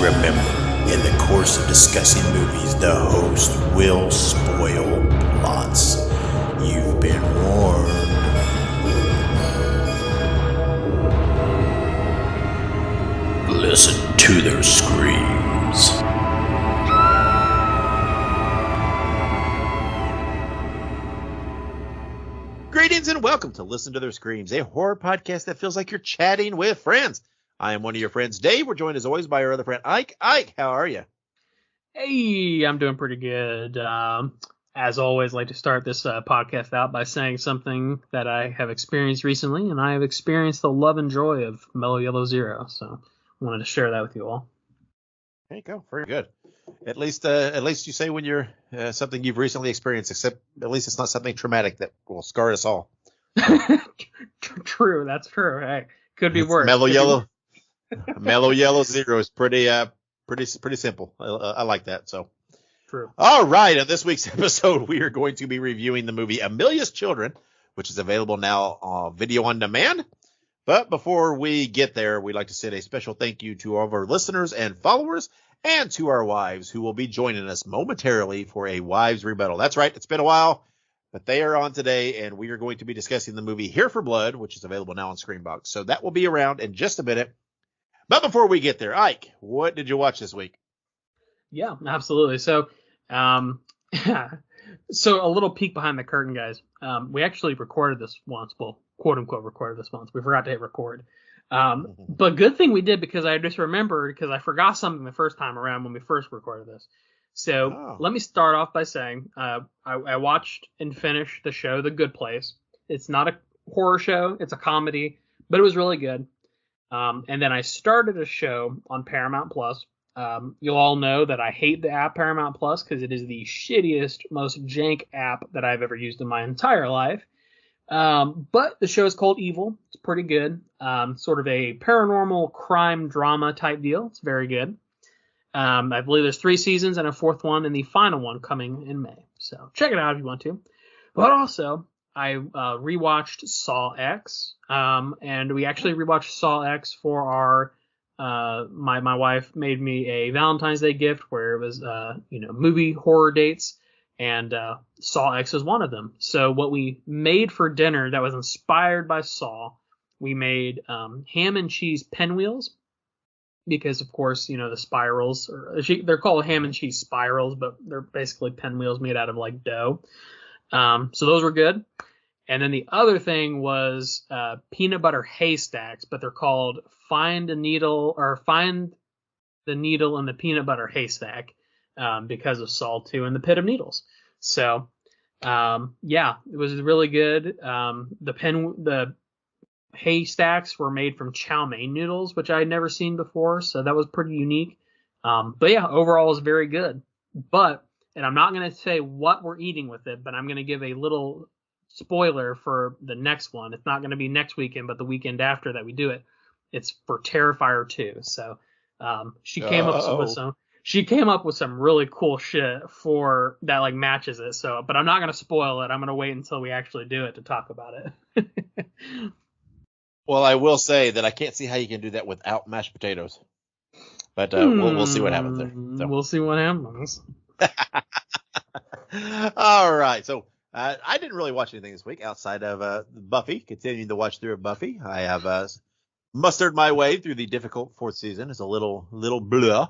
Remember, in the course of discussing movies, the host will spoil plots. You've been warned. Listen to their screams. Greetings and welcome to Listen to Their Screams, a horror podcast that feels like you're chatting with friends. I am one of your friends, Dave. We're joined as always by our other friend, Ike. Ike, how are you? Hey, I'm doing pretty good. As always, I like to start this podcast out by saying something that I have experienced recently, and I have experienced the love and joy of Mellow Yellow Zero, so I wanted to share that with you all. There you go. Very good. At least you say when you're something you've recently experienced, except at least it's not something traumatic that will scar us all. True, that's true. Hey, could be worse. Mellow Yellow Zero is pretty simple. I like that. So, true. All right. On this week's episode, we are going to be reviewing the movie Amelia's Children, which is available now on video on demand. But before we get there, we'd like to send a special thank you to all of our listeners and followers, and to our wives who will be joining us momentarily for a wives rebuttal. That's right. It's been a while, but they are on today, and we are going to be discussing the movie Here for Blood, which is available now on Screenbox. So that will be around in just a minute. But before we get there, Ike, what did you watch this week? Yeah, absolutely. So, so a little peek behind the curtain, guys. We actually recorded this once. Well, quote unquote recorded this once. We forgot to hit record. But good thing we did, because I just remembered, because I forgot something the first time around when we first recorded this. So Let me start off by saying I watched and finished the show The Good Place. It's not a horror show. It's a comedy, but it was really good. And then I started a show on Paramount Plus. You'll all know that I hate the app Paramount Plus because it is the shittiest, most jank app that I've ever used in my entire life. But the show is called Evil. It's pretty good. Sort of a paranormal crime drama type deal. It's very good. I believe there's 3 seasons and a 4th one, and the final one coming in May. So check it out if you want to. But also, I rewatched Saw X, and we actually rewatched Saw X for our my wife made me a Valentine's Day gift where it was movie horror dates, and Saw X was one of them. So what we made for dinner that was inspired by Saw, we made ham and cheese pinwheels, because of course the spirals, they're called ham and cheese spirals, but they're basically pinwheels made out of like dough. So those were good. And then the other thing was peanut butter haystacks, but they're called Find the Needle in the Peanut Butter Haystack, because of Saw 2 and the Pit of Needles. So, it was really good. The haystacks were made from chow mein noodles, which I had never seen before, so that was pretty unique. But yeah, overall it was very good. And I'm not going to say what we're eating with it, but I'm going to give a little spoiler for the next one. It's not going to be next weekend, but the weekend after that we do it. It's for Terrifier 2. So she came up with some really cool shit for that, like, matches it. So, but I'm not going to spoil it. I'm going to wait until we actually do it to talk about it. Well, I will say that I can't see how you can do that without mashed potatoes. But we'll see what happens there. So. We'll see what happens. All right. So I didn't really watch anything this week outside of Buffy. Continuing to watch through Buffy. I have mustered my way through the difficult 4th season. It's a little blah.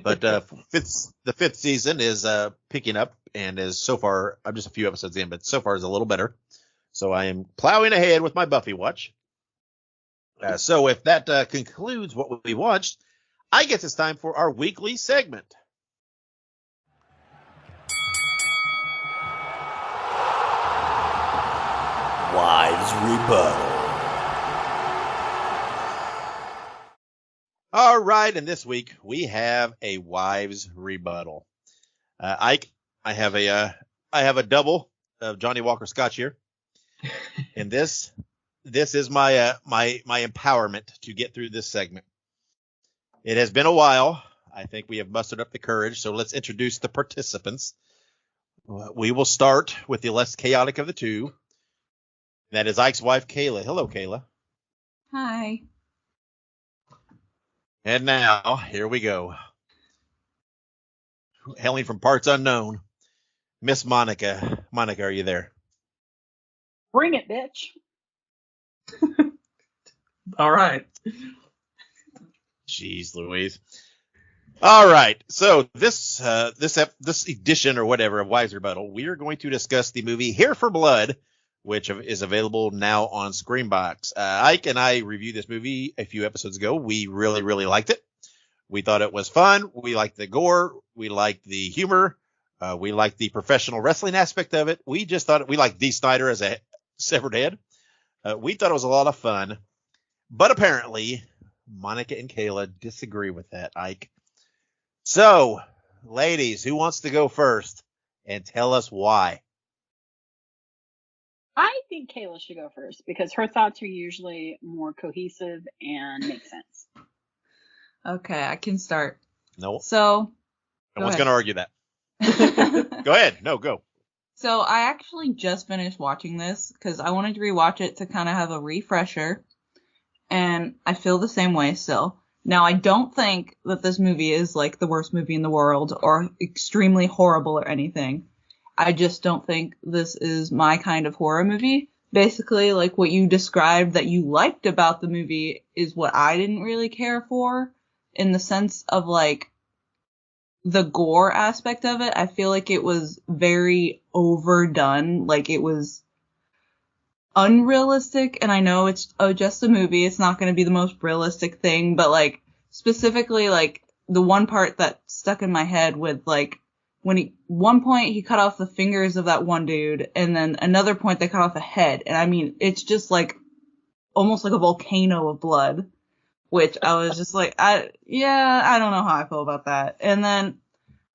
But the 5th season is picking up, and is so far, I'm just a few episodes in, but so far is a little better. So I am plowing ahead with my Buffy watch. So if that concludes what we watched, I guess it's time for our weekly segment. Wives Rebuttal. All right, and this week we have a wives rebuttal. Ike, I have a double of Johnny Walker Scotch here, and this is my empowerment to get through this segment. It has been a while. I think we have mustered up the courage, so let's introduce the participants. We will start with the less chaotic of the two. That is Ike's wife, Kayla. Hello, Kayla. Hi. And now, here we go. hailing from parts unknown, Miss Monica. Monica, are you there? Bring it, bitch. All right. Jeez Louise. All right. So this edition or whatever of Wise Rebuttal, we are going to discuss the movie Here for Blood, which is available now on Screambox. Ike and I reviewed this movie a few episodes ago. We really, really liked it. We thought it was fun. We liked the gore. We liked the humor. We liked the professional wrestling aspect of it. We just thought we liked Dee Snider as a severed head. We thought it was a lot of fun. But apparently, Monica and Kayla disagree with that, Ike. So, ladies, who wants to go first and tell us why? I think Kayla should go first because her thoughts are usually more cohesive and make sense. Okay, I can start. No. So. No one's going to argue that. Go ahead. No, go. So I actually just finished watching this because I wanted to rewatch it to kind of have a refresher. And I feel the same way still. Now, I don't think that this movie is like the worst movie in the world or extremely horrible or anything. I just don't think this is my kind of horror movie. Basically, like what you described that you liked about the movie is what I didn't really care for in the sense of like the gore aspect of it. I feel like it was very overdone. Like it was unrealistic, and I know it's just a movie, it's not going to be the most realistic thing, but like specifically like the one part that stuck in my head with like when one point he cut off the fingers of that one dude, and then another point they cut off a head, and I mean it's just like almost like a volcano of blood, which I was just like I don't know how I feel about that. And then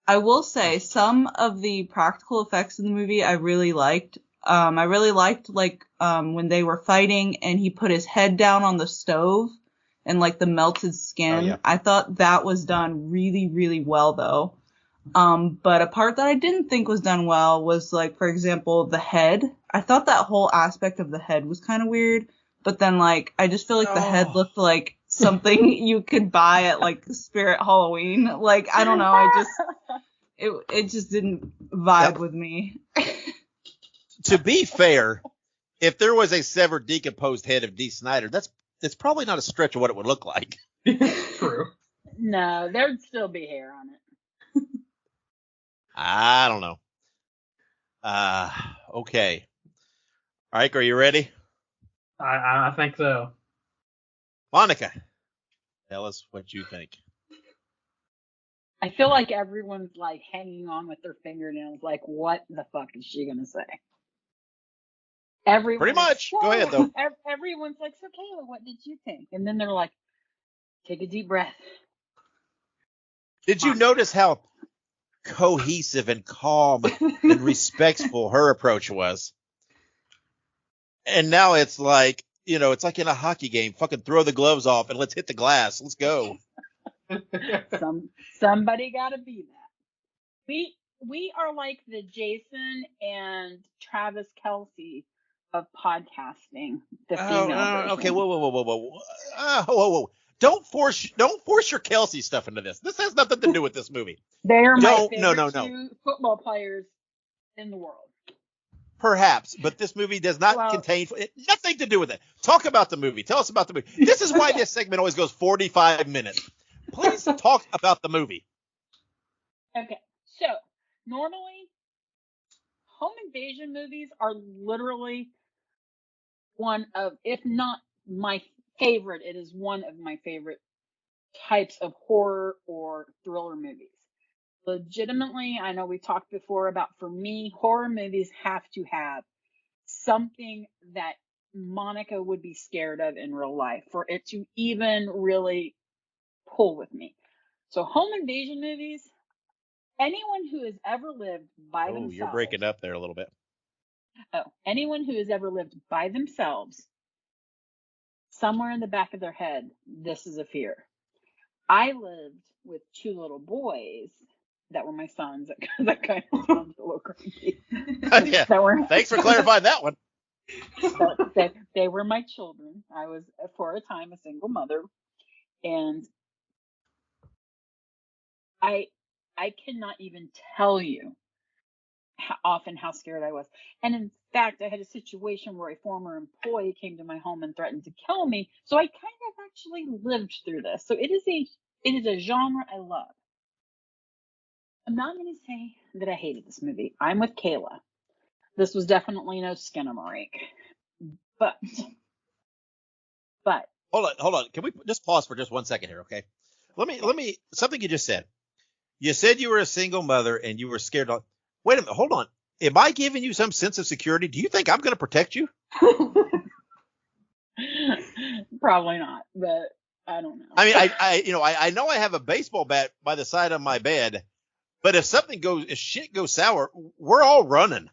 I will say some of the practical effects in the movie I really liked. I really liked like when they were fighting and he put his head down on the stove and like the melted skin. Oh, yeah. I thought that was done really, really well though. But a part that I didn't think was done well was like, for example, the head. I thought that whole aspect of the head was kind of weird, but then like I just feel like the head looked like something you could buy at like Spirit Halloween. Like I don't know, it just didn't vibe with me. To be fair, if there was a severed, decomposed head of Dee Snider, that's probably not a stretch of what it would look like. True. No, there'd still be hair on it. I don't know. Okay. Ike, are you ready? I think so. Monica, tell us what you think. I feel like everyone's like hanging on with their fingernails, like, what the fuck is she gonna say? Pretty much. Go ahead, though. Everyone's like, so Kayla, what did you think? And then they're like, take a deep breath. Did you notice how cohesive and calm and respectful her approach was? And now it's like, it's like in a hockey game. Fucking throw the gloves off and let's hit the glass. Let's go. Somebody gotta be that. We are like the Jason and Travis Kelce of podcasting. The female version. Okay, whoa. Don't force your Kelce stuff into this. This has nothing to do with this movie. They're my favorite two football players in the world. Perhaps, but this movie does not contain nothing to do with it. Talk about the movie. Tell us about the movie. This is why this segment always goes 45 minutes. Please talk about the movie. Okay, so normally home invasion movies are literally one of, if not my favorite, it is one of my favorite types of horror or thriller movies. Legitimately, I know we talked before about, for me, horror movies have to have something that Monica would be scared of in real life for it to even really pull with me. So home invasion movies, anyone who has ever lived by themselves. Oh, you're breaking up there a little bit. Anyone who has ever lived by themselves, somewhere in the back of their head, this is a fear. I lived with two little boys that were my sons. That kind of sounds a little creepy. Yeah. Thanks for clarifying that one. They were my children. I was, for a time, a single mother. And I I cannot even tell you how scared I was. And in fact, I had a situation where a former employee came to my home and threatened to kill me. So I kind of actually lived through this. So it is a genre I love. I'm not going to say that I hated this movie. I'm with Kayla. This was definitely no Skinamarink. But Hold on. Can we just pause for just 1 second here, okay? Let me something you just said. You said you were a single mother and you were scared. Wait a minute, hold on. Am I giving you some sense of security? Do you think I'm going to protect you? Probably not, but I don't know. I mean, I know I have a baseball bat by the side of my bed, but if shit goes sour, we're all running.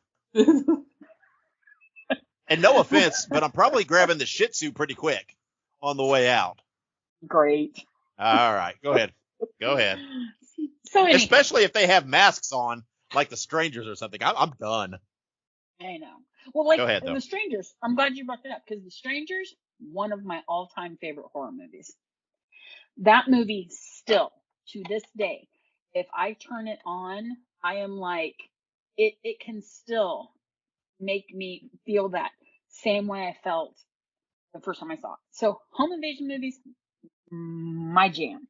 And no offense, but I'm probably grabbing the Shih Tzu pretty quick on the way out. Great. All right, go ahead. So anyway, especially if they have masks on, like The Strangers or something. I'm done. I know. Well, like go ahead, The Strangers, I'm glad you brought that up because The Strangers, one of my all-time favorite horror movies. That movie still, to this day, if I turn it on, I am like, it can still make me feel that same way I felt the first time I saw it. So home invasion movies, my jam.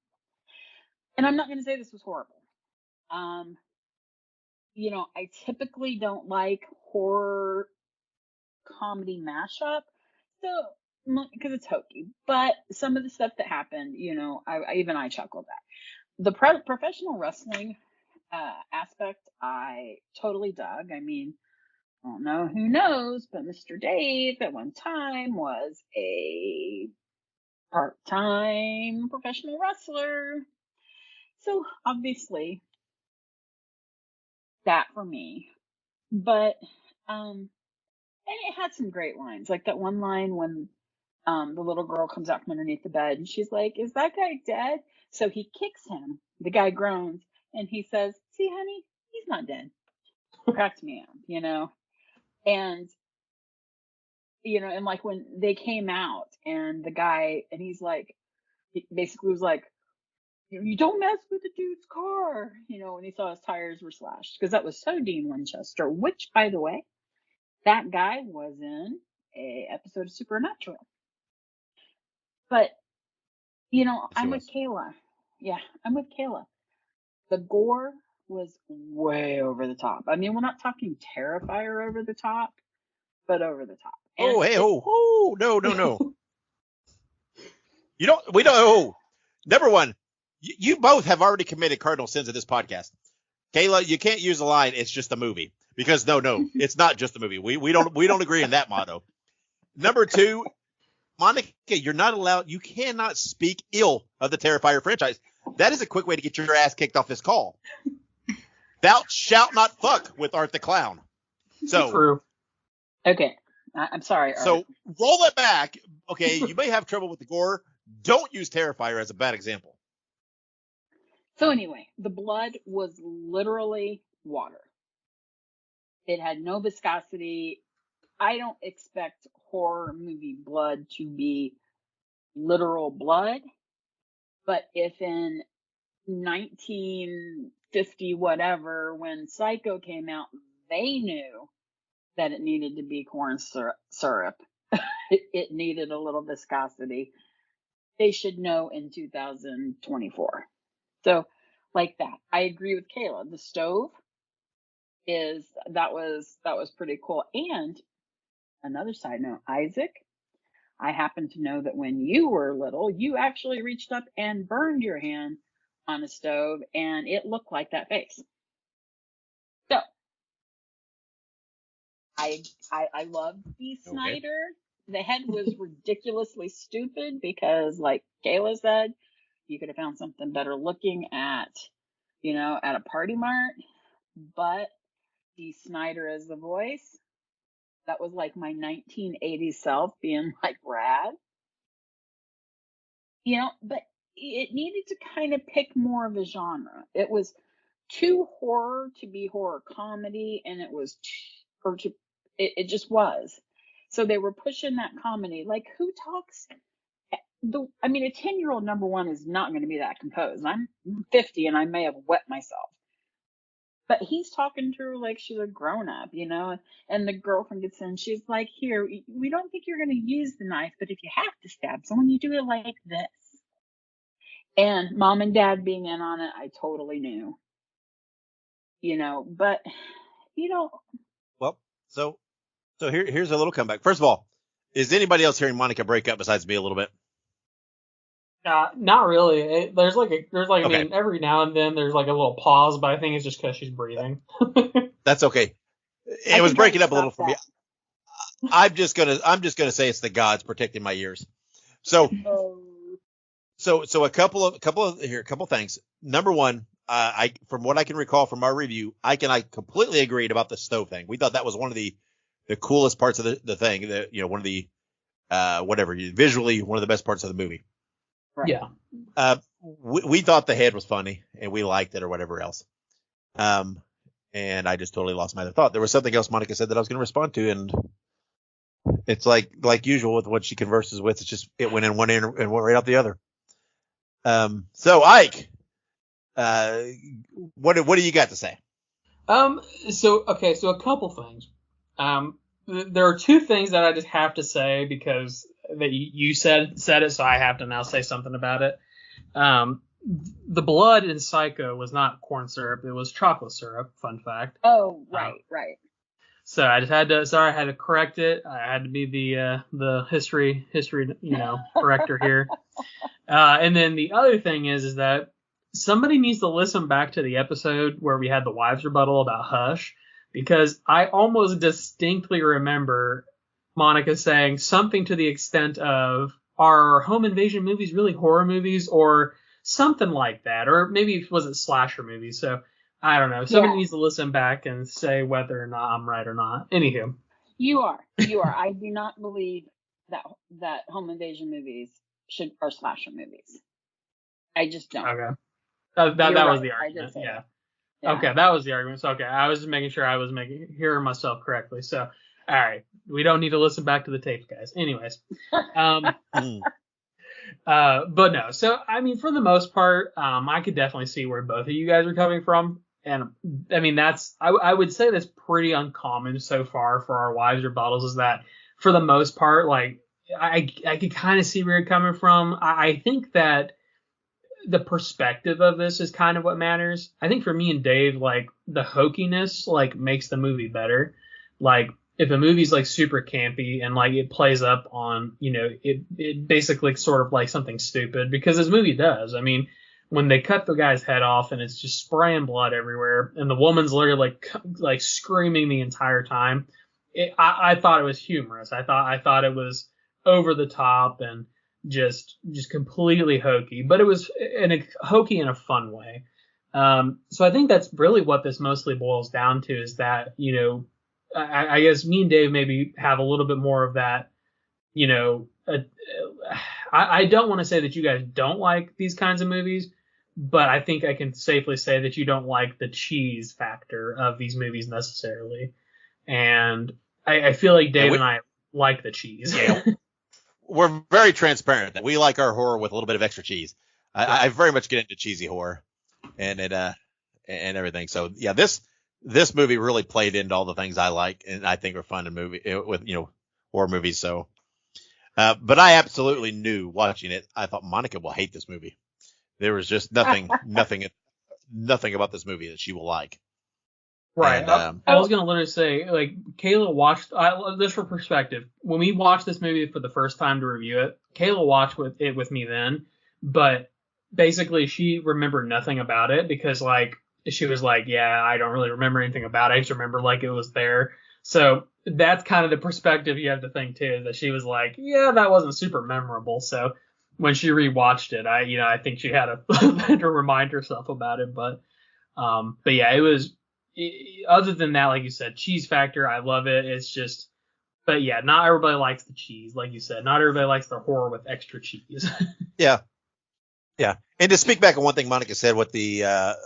And I'm not going to say this was horrible. I typically don't like horror comedy mashup, so because it's hokey. But some of the stuff that happened, I chuckled at. The professional wrestling aspect, I totally dug. I mean, I don't know who knows, but Mr. Dave at one time was a part-time professional wrestler. So obviously that for me. But and it had some great lines. Like that one line when the little girl comes out from underneath the bed and she's like, "Is that guy dead?" So he kicks him. The guy groans and he says, "See, honey, he's not dead." Cracks me up, And and like when they came out and the guy and he's like, he basically was like, "You don't mess with the dude's car," when he saw his tires were slashed, because that was so Dean Winchester, which, by the way, that guy was in a episode of Supernatural. But I'm with Kayla. Yeah, I'm with Kayla. The gore was way over the top. I mean, we're not talking Terrifier over the top, but over the top. And No. We don't. Number one, you both have already committed cardinal sins in this podcast. Kayla, you can't use the line, "It's just a movie," because no, it's not just a movie. We don't agree on that motto. Number two, Monica, you're not allowed. You cannot speak ill of the Terrifier franchise. That is a quick way to get your ass kicked off this call. Thou shalt not fuck with Art the Clown. So true. Okay, I'm sorry. Art. So roll that back. Okay, you may have trouble with the gore. Don't use Terrifier as a bad example. So anyway, the blood was literally water. It had no viscosity. I don't expect horror movie blood to be literal blood, but if in 1950 whatever, when Psycho came out, they knew that it needed to be corn syrup. It needed a little viscosity. They should know in 2024. So like that. I agree with Kayla. The stove that was pretty cool. And another side note, Isaac, I happen to know that when you were little, you actually reached up and burned your hand on a stove and it looked like that face. So I love Dee Snider. Okay. The head was ridiculously stupid because, like Kayla said, you could have found something better looking at a Party Mart. But Dee Snider as the voice, that was like my 1980s self being like rad. But it needed to kind of pick more of a genre. It was too horror to be horror comedy, and it just was. So they were pushing that comedy. Like, who talks? A 10-year-old, number one, is not going to be that composed. I'm 50 and I may have wet myself. But he's talking to her like she's a grown up, you know, and the girlfriend gets in. She's like, here, we don't think you're going to use the knife, but if you have to stab someone, you do it like this. And mom and dad being in on it, I totally knew, you know, but, you know. Well, so here's a little comeback. First of all, is anybody else hearing Monica break up besides me a little bit? Not really. There's like Okay. I mean, every now and then there's like a little pause, but I think it's just because she's breathing. That's okay. It was breaking up a little for me. I'm just gonna say it's the gods protecting my ears. So a couple of things. Number one, from what I can recall from our review, Ike and I completely agreed about the stove thing. We thought that was one of the coolest parts of the thing. That, you know, one of the visually one of the best parts of the movie. Right. Yeah. We thought the head was funny and we liked it or whatever else. And I just totally lost my other thought. There was something else Monica said that I was going to respond to, and it's like usual with what she converses with. It's just it went in one ear and went right out the other. So Ike, what do you got to say? So a couple things. There are two things that I just have to say because that you said it, so I have to now say something about it. The blood in Psycho was not corn syrup; it was chocolate syrup. Fun fact. Oh, right. So I just had to correct it. I had to be the history corrector here. And then the other thing is that somebody needs to listen back to the episode where we had the wives rebuttal about Hush, because I almost distinctly remember Monica saying something to the extent of, are home invasion movies really horror movies, or something like that, or maybe it wasn't slasher movies. So I don't know. Somebody needs to listen back and say whether or not I'm right or not. Anywho, you are. I do not believe that home invasion movies are slasher movies. I just don't. Okay. That was the argument. Yeah. Okay, that was the argument. So, okay, I was just making sure I was hearing myself correctly. So, all right, we don't need to listen back to the tapes, guys. Anyways, but no. So, I mean, for the most part, I could definitely see where both of you guys are coming from, and I mean I would say that's pretty uncommon so far for our wives rebuttals. Is that for the most part, like I could kind of see where you're coming from. I think that the perspective of this is kind of what matters. I think for me and Dave, like the hokiness like makes the movie better. Like if a movie's like super campy and like it plays up on, you know, it basically sort of like something stupid, because this movie does. I mean, when they cut the guy's head off and it's just spraying blood everywhere and the woman's literally like screaming the entire time, I thought it was humorous. I thought it was over the top and just completely hokey, but it was hokey in a fun way. So I think that's really what this mostly boils down to, is that, you know, I guess me and Dave maybe have a little bit more of that, you know, I don't want to say that you guys don't like these kinds of movies, but I think I can safely say that you don't like the cheese factor of these movies necessarily. And I feel like Dave and I like the cheese. Yeah. We're very transparent. We like our horror with a little bit of extra cheese. I very much get into cheesy horror and everything. So yeah, this movie really played into all the things I like and I think are fun in movie with, you know, horror movies. So, but I absolutely knew watching it. I thought Monica will hate this movie. There was just nothing about this movie that she will like. Right. And, I was going to literally say, like, Kayla watched, just for perspective, when we watched this movie for the first time to review it, Kayla watched it with me then, but basically she remembered nothing about it because, like, she was like, yeah, I don't really remember anything about it. I just remember, like, it was there. So that's kind of the perspective you have to think, too, that she was like, yeah, that wasn't super memorable. So when she rewatched it, I think she had to remind herself about it. But yeah, it was, other than that, like you said, cheese factor, I love it. It's just, but yeah, not everybody likes the cheese, like you said. Not everybody likes the horror with extra cheese. Yeah. And to speak back on one thing Monica said with the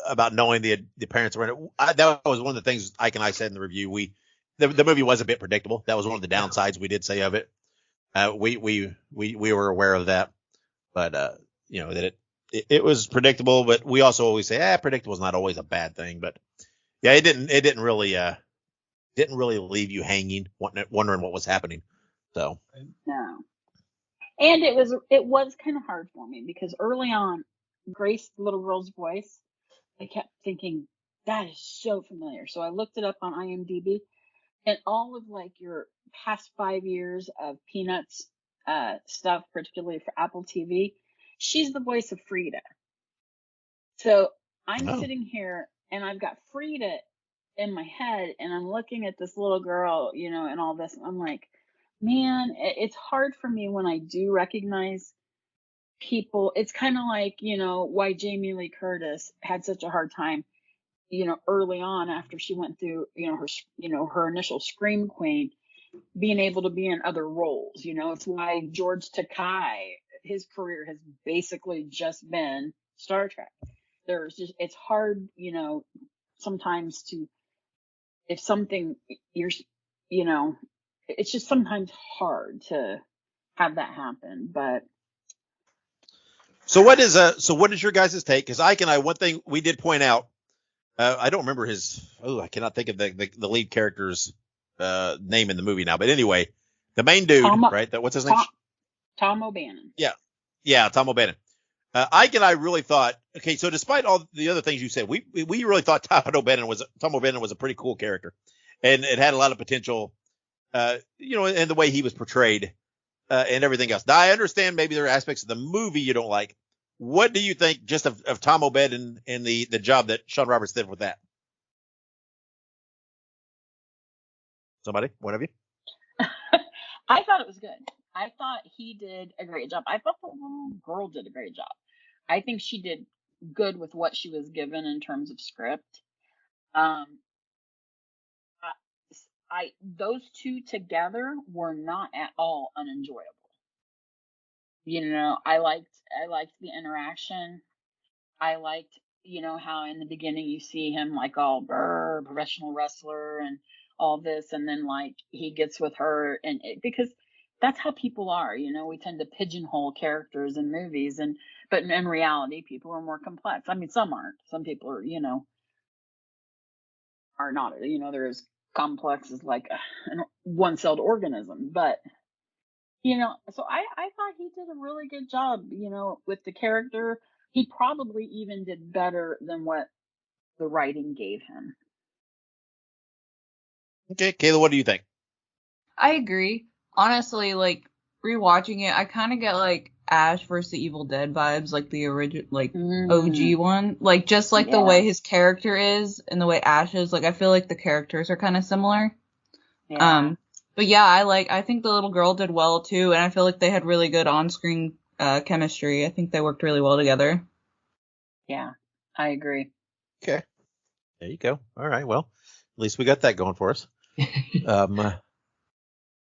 about knowing the parents were in it, that was one of the things Ike and I said in the review. The movie was a bit predictable. That was one of the downsides we did say of it. We were aware of that, but you know that it was predictable. But we also always say, predictable is not always a bad thing. But Yeah, it didn't really leave you hanging, wondering what was happening. So No. And it was kind of hard for me because early on, Grace, the little girl's voice, I kept thinking that is so familiar. So I looked it up on IMDb, and all of like your past 5 years of Peanuts stuff, particularly for Apple TV, she's the voice of Frida. So I'm sitting here and I've got Frida in my head, and I'm looking at this little girl, and all this, and I'm like, man, it's hard for me when I do recognize people. It's kind of like, why Jamie Lee Curtis had such a hard time, early on after she went through, her initial Scream Queen, being able to be in other roles. It's why George Takei, his career has basically just been Star Trek. It's hard, sometimes if something it's just sometimes hard to have that happen. But so what is your guys' take? Because Ike and I, one thing we did point out, I don't remember I cannot think of the lead character's name in the movie now. But anyway, the main dude, right? What's his name? Tom O'Bannon. Yeah, Tom O'Bannon. Ike and I really thought, okay, so despite all the other things you said, we really thought Tom O'Bannon was a pretty cool character, and it had a lot of potential, and the way he was portrayed, and everything else. Now I understand maybe there are aspects of the movie you don't like. What do you think just of Tom O'Bannon and the job that Sean Roberts did with that? Somebody, one of you? I thought it was good. I thought he did a great job. I thought the little girl did a great job. I think she did good with what she was given in terms of script. Those two together were not at all unenjoyable. I liked the interaction. I liked, how in the beginning you see him like all professional wrestler and all this, and then like he gets with her, and because that's how people are, we tend to pigeonhole characters in movies, but in reality people are more complex. I mean, some aren't. Some people are, are not, they're as complex as like a one-celled organism, but so I thought he did a really good job, with the character. He probably even did better than what the writing gave him. Okay, Kayla, what do you think? I agree. Honestly, like rewatching it, I kind of get like Ash vs. the Evil Dead vibes, like the original, like OG one. Like just like the way his character is and the way Ash is. Like I feel like the characters are kind of similar. Yeah. But yeah, I think the little girl did well too, and I feel like they had really good on-screen chemistry. I think they worked really well together. Yeah, I agree. Okay, there you go. All right, well, at least we got that going for us. All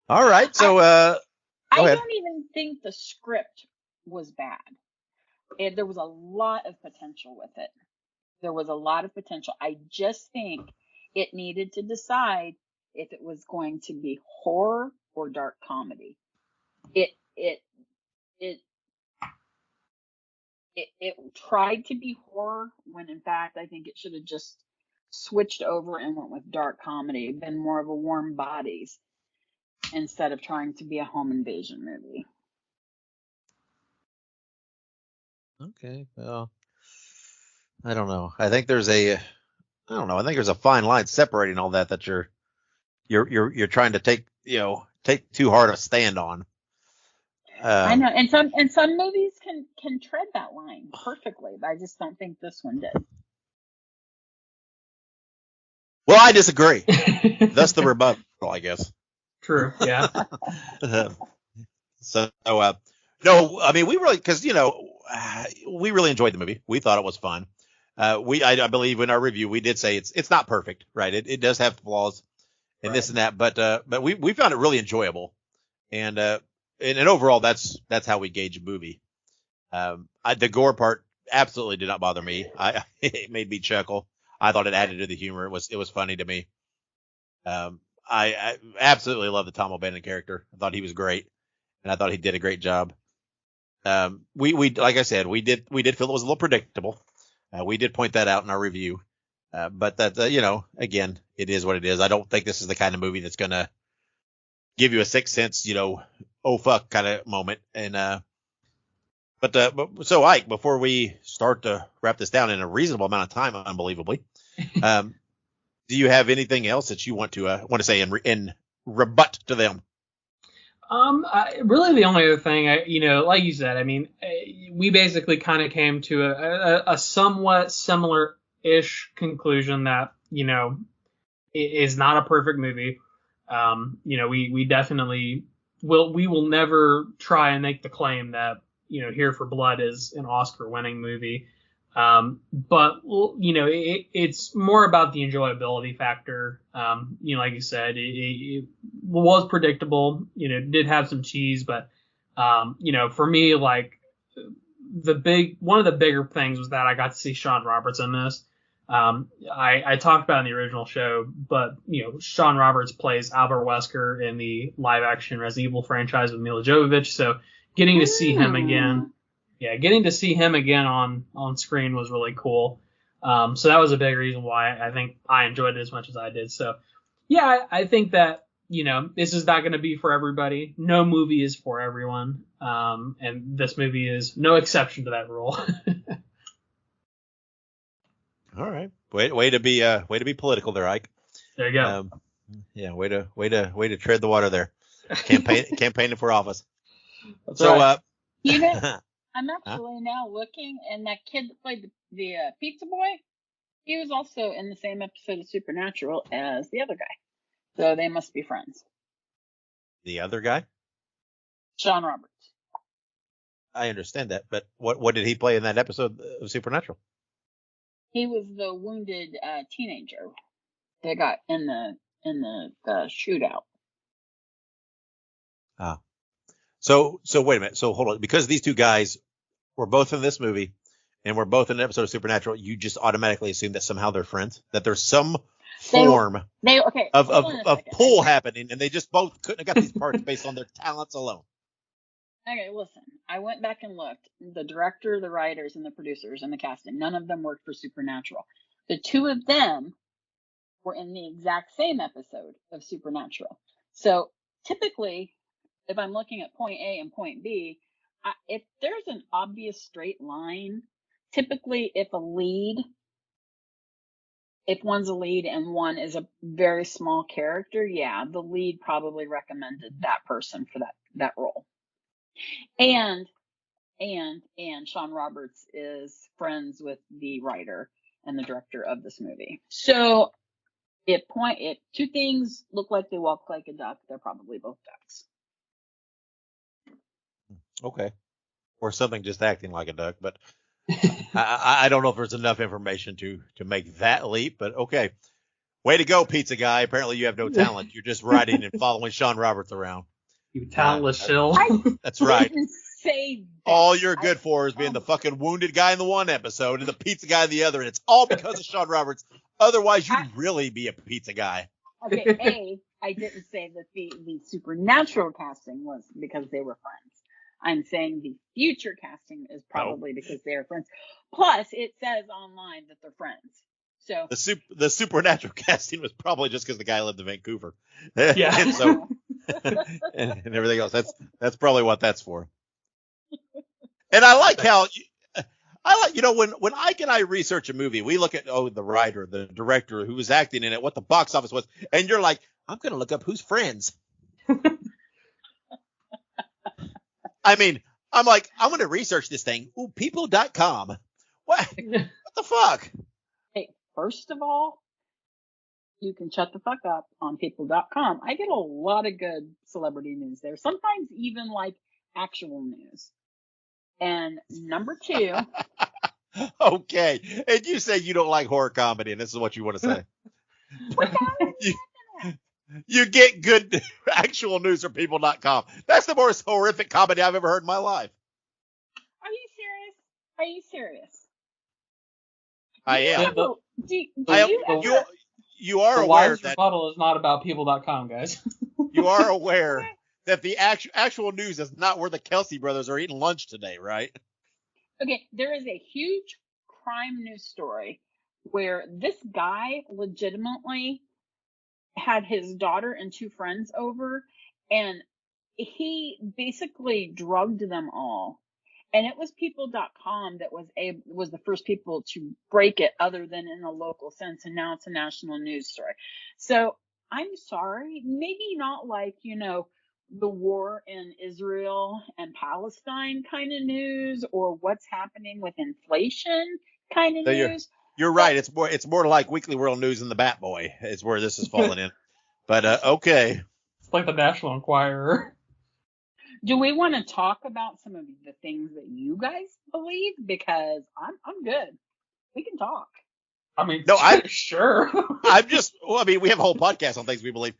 right, so I go ahead. don't even think the script was bad. There was a lot of potential with it. There was a lot of potential. I just think it needed to decide if it was going to be horror or dark comedy. It tried to be horror when in fact I think it should have just switched over and went with dark comedy, been more of a Warm Bodies instead of trying to be a home invasion movie. Okay, well, I don't know. I think there's a fine line separating all that you're trying to take too hard a stand on. I know, and some movies can tread that line perfectly, but I just don't think this one did. Well, I disagree. That's the rebuttal, I guess. True. Yeah. No, I mean, we really, because we really enjoyed the movie. We thought it was fun. I believe in our review we did say it's not perfect, right? It does have flaws and this and that, but we found it really enjoyable, and overall that's how we gauge a movie. The gore part absolutely did not bother me. It made me chuckle. I thought it added to the humor. It was funny to me. I absolutely love the Tom O'Bannon character. I thought he was great, and I thought he did a great job. We like I said, we did feel it was a little predictable. We did point that out in our review. But that, again, it is what it is. I don't think this is the kind of movie that's going to give you a Sixth Sense, oh fuck kind of moment. And, so Ike, before we start to wrap this down in a reasonable amount of time, unbelievably, do you have anything else that you want to say in rebut to them? Really the only other thing, like you said, I mean, we basically kind of came to a somewhat similar-ish conclusion that, is not a perfect movie. We definitely will never try and make the claim that, Here for Blood is an Oscar-winning movie. But it's more about the enjoyability factor. Like you said, it was predictable, did have some cheese, but, for me, like one of the bigger things was that I got to see Sean Roberts in this. I talked about it in the original show, but, Sean Roberts plays Albert Wesker in the live action Resident Evil franchise with Mila Jovovich. So getting to see him again. Yeah, getting to see him again on screen was really cool. So that was a big reason why I think I enjoyed it as much as I did. So, yeah, I think that, this is not going to be for everybody. No movie is for everyone. And this movie is no exception to that rule. All right. Way to be political there, Ike. There you go. Yeah, way to tread the water there. Campaigning for office. That's so, right. I'm actually now looking, and that kid that played the pizza boy, he was also in the same episode of Supernatural as the other guy. So they must be friends. The other guy? Sean Roberts. I understand that, but what did he play in that episode of Supernatural? He was the wounded teenager that got in the shootout. Ah. So wait a minute. So hold on. Because these two guys were both in this movie and were both in an episode of Supernatural, you just automatically assume that somehow they're friends? That there's some form of pull happening, and they just both couldn't have got these parts based on their talents alone. Okay, listen. I went back and looked. The director, the writers, and the producers and the casting, none of them worked for Supernatural. The two of them were in the exact same episode of Supernatural. So typically, if I'm looking at point A and point B, if there's an obvious straight line, typically if one's a lead and one is a very small character, yeah, the lead probably recommended that person for that role. And Sean Roberts is friends with the writer and the director of this movie. So if two things look like they walk like a duck, they're probably both ducks. Okay. Or something just acting like a duck, but I don't know if there's enough information to make that leap, but okay. Way to go, pizza guy. Apparently you have no talent. You're just riding and following Sean Roberts around. You talentless shill. That's right. Didn't say that. All you're good for is being the fucking wounded guy in the one episode and the pizza guy in the other, and it's all because of Sean Roberts. Otherwise, you'd really be a pizza guy. Okay, I didn't say that the Supernatural casting was because they were friends. I'm saying the future casting is probably because they're friends. Plus, it says online that they're friends. So the Supernatural casting was probably just because the guy lived in Vancouver. Yeah. and so and everything else. That's probably what that's for. And I like how when Ike and I research a movie, we look at the writer, the director, who was acting in it, what the box office was, and you're like, I'm gonna look up who's friends. I mean, I'm like, I'm going to research this thing. Ooh, people.com. What the fuck? Hey, first of all, you can shut the fuck up on people.com. I get a lot of good celebrity news there. Sometimes even like actual news. And number two. Okay. And you say you don't like horror comedy, and this is what you want to say. You get good actual news from people.com. That's the most horrific comedy I've ever heard in my life. Are you serious? Are you serious? I am. You are the aware wise that rebuttal is not about people.com, guys. You are aware that the actual news is not where the Kelsey brothers are eating lunch today, right? Okay, there is a huge crime news story where this guy legitimately had his daughter and 2 friends over, and he basically drugged them all. And it was people.com that was the first people to break it, other than in a local sense, and now it's a national news story. So I'm sorry, maybe not like, the war in Israel and Palestine kind of news, or what's happening with inflation kind of So news. you're right. It's more like Weekly World News and the Bat Boy is where this is falling in. But okay. It's like the National Enquirer. Do we want to talk about some of the things that you guys believe? Because I'm good. We can talk. I mean, No, sure. We have a whole podcast on things we believe.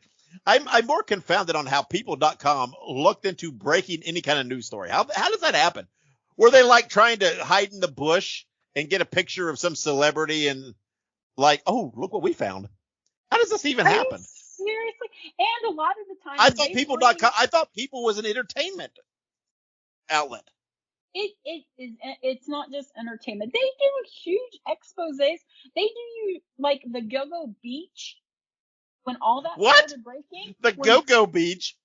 I'm more confounded on how people.com looked into breaking any kind of news story. How does that happen? Were they like trying to hide in the bush and get a picture of some celebrity and like, oh, look what we found? How does this even happen? Seriously? And a lot of the time, I thought People was an entertainment outlet. It's not just entertainment. They do huge exposés. They do like the Go-Go Beach when all that started breaking. The Go-Go Beach?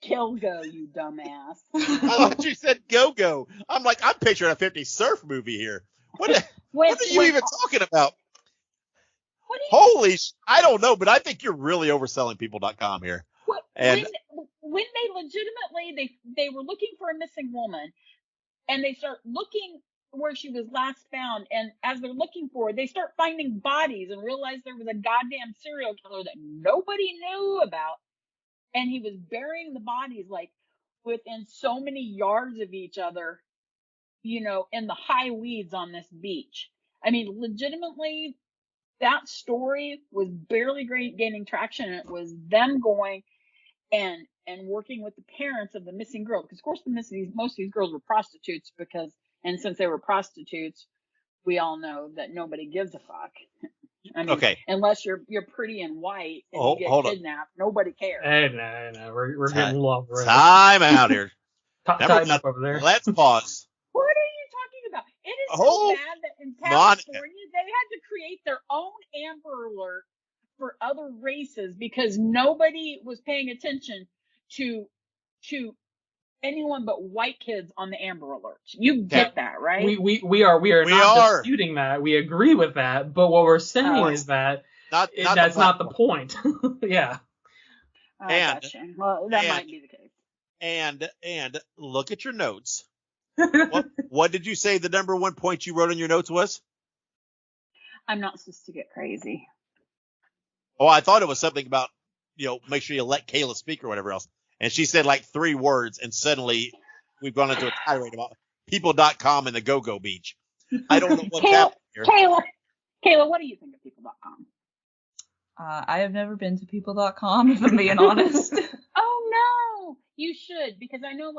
Kill-Go, you dumbass. I thought you said Go-Go. I'm picturing a 50s surf movie here. What are you even talking about? I don't know, but I think you're really overselling people.com here. When they legitimately, they were looking for a missing woman, and they start looking where she was last found, and as they're looking for her, they start finding bodies and realize there was a goddamn serial killer that nobody knew about, and he was burying the bodies like within so many yards of each other, in the high weeds on this beach. I mean, legitimately, that story was barely gaining traction. It was them going and working with the parents of the missing girl, because of course most of these girls were prostitutes, and since they were prostitutes, we all know that nobody gives a fuck. I mean, okay. Unless you're pretty and white and you get kidnapped, nobody cares. Hey, no, we're getting low. Time out here. Tighten up over there. Let's pause. What are you talking about? It is so bad that in California they had to create their own Amber Alert for other races because nobody was paying attention to anyone but white kids on the Amber Alerts. You get that, right? We are not disputing that. We agree with that. But what we're saying is that that's not the point. Yeah. Gotcha. Well, that might be the case. And look at your notes. What did you say the number one point you wrote in your notes was? I'm not supposed to get crazy. Oh, I thought it was something about, make sure you let Kayla speak or whatever else. And she said like 3 words, and suddenly we've gone into a tirade about people.com and the Go-Go Beach. I don't know what's happening here. Kayla, what do you think of people.com? I have never been to people.com, if I'm being honest. Oh no, you should, because I know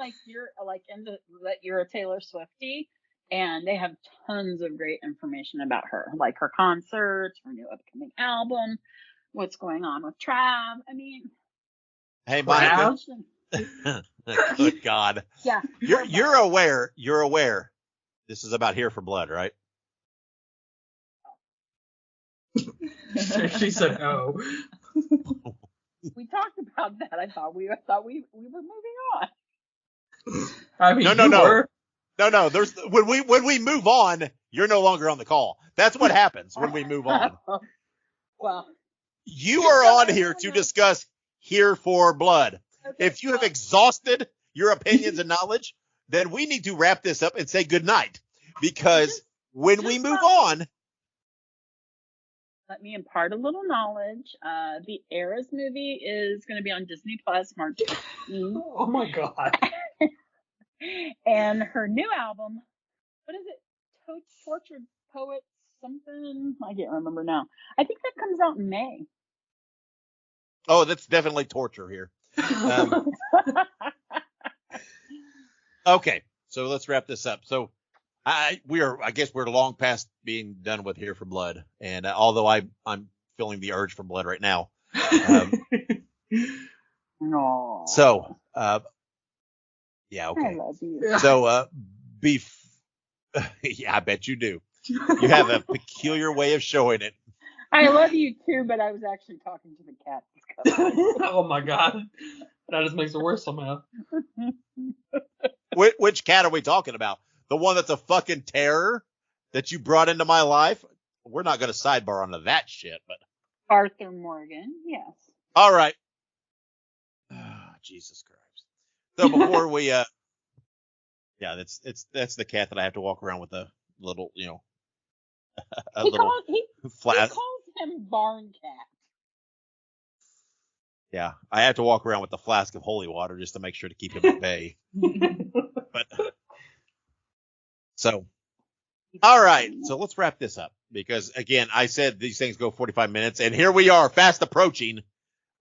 you're a Taylor Swiftie, and they have tons of great information about her, like her concerts, her new upcoming album, what's going on with Trav. I mean, hey, Monica. Good God. Yeah. You're aware. This is about Here for Blood, right? She said no. We talked about that. I thought we were moving on. I mean, No. There's when we move on, you're no longer on the call. That's what happens when we move on. Well, you are on here to discuss Here for Blood. Okay, if you have exhausted your opinions and knowledge, then we need to wrap this up and say goodnight. Because when we move on. Let me impart a little knowledge. The Eras movie is going to be on Disney Plus March 15th. Oh my God. And her new album, what is it? Tortured Poet something? I can't remember now. I think that comes out in May. Oh, that's definitely torture here. Okay, so let's wrap this up. So I guess we're long past being done with Here for Blood, and although I'm feeling the urge for blood right now. No. So yeah, okay. I love you. So yeah, I bet you do. You have a peculiar way of showing it. I love you too, but I was actually talking to the cat. Oh my god. That just makes it worse somehow. Which cat are we talking about? The one that's a fucking terror that you brought into my life? We're not going to sidebar onto that shit, but. Arthur Morgan, yes. All right. Oh, Jesus Christ. So before we, yeah, that's the cat that I have to walk around with a little, a He little calls him Barn Cat. Yeah, I have to walk around with a flask of holy water just to make sure to keep him at bay. But so, all right, so let's wrap this up because again, I said these things go 45 minutes, and here we are, fast approaching.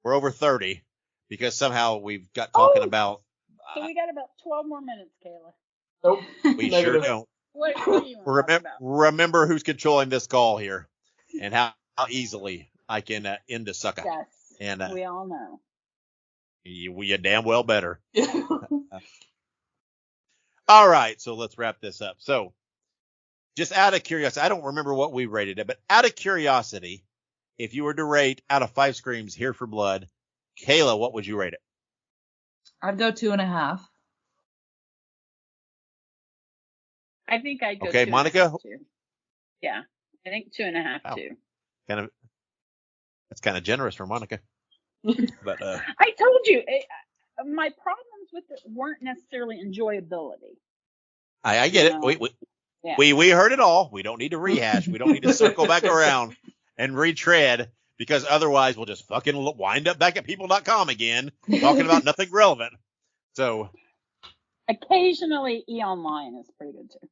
We're over 30 because somehow we've got talking about. So we got about 12 more minutes, Kayla. Nope. We sure don't. What do you want to talk about? Remember who's controlling this call here, and how easily I can end the sucker. Yes, and we all know. We damn well better. All right, so let's wrap this up. So, just out of curiosity, I don't remember what we rated it, but out of curiosity, if you were to rate out of 5 screams Here for Blood, Kayla, what would you rate it? I'd go 2.5. I think I'd go okay, 2.5 Monica? too. Yeah, I think 2.5 too. That's kind of generous for Monica. But I told you, my problems with it weren't necessarily enjoyability. I get it. We heard it all. We don't need to rehash. We don't need to circle back around and retread because otherwise we'll just fucking wind up back at people.com again talking about nothing relevant. So occasionally E-Online is pretty good too.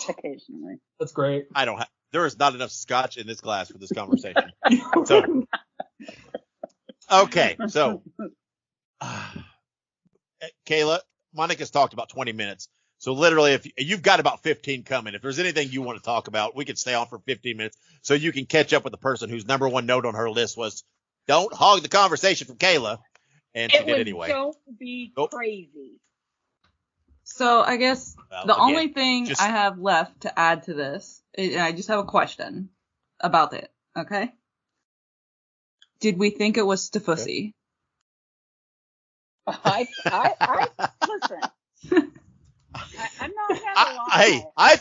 Occasionally. That's great. There is not enough scotch in this glass for this conversation. So okay, so Kayla, Monica's talked about 20 minutes. So literally, if you've got about 15 coming, if there's anything you want to talk about, we could stay on for 15 minutes so you can catch up with the person whose number one note on her list was, don't hog the conversation from Kayla. And she did anyway. Don't be crazy. So I guess the only thing I have left to add to this, and I just have a question about it, okay? Did we think it was Stefussy? I listen. I'm not gonna lie. Hey, I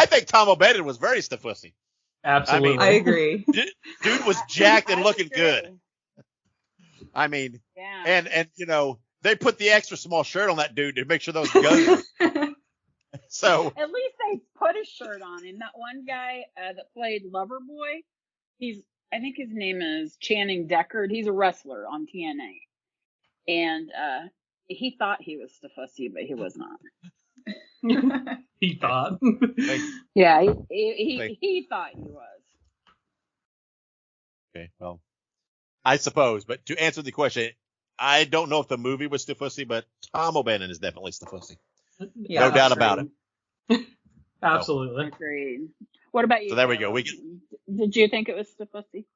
think Tom O'Bannon was very Stefussy. Absolutely. I agree. Dude was jacked and looking good. I mean, yeah. And they put the extra small shirt on that dude to make sure those guns. So at least they put a shirt on him. That one guy that played Loverboy, I think his name is Channing Deckard. He's a wrestler on TNA, and he thought he was Stefussy, but he was not. He thought. Yeah, he thought he was. Okay, well, I suppose. But to answer the question, I don't know if the movie was Stefussy, but Tom O'Bannon is definitely Stefussy. Yeah, no doubt about it. Absolutely. Agreed. What about you? So there we go. Did you think it was Stefussy?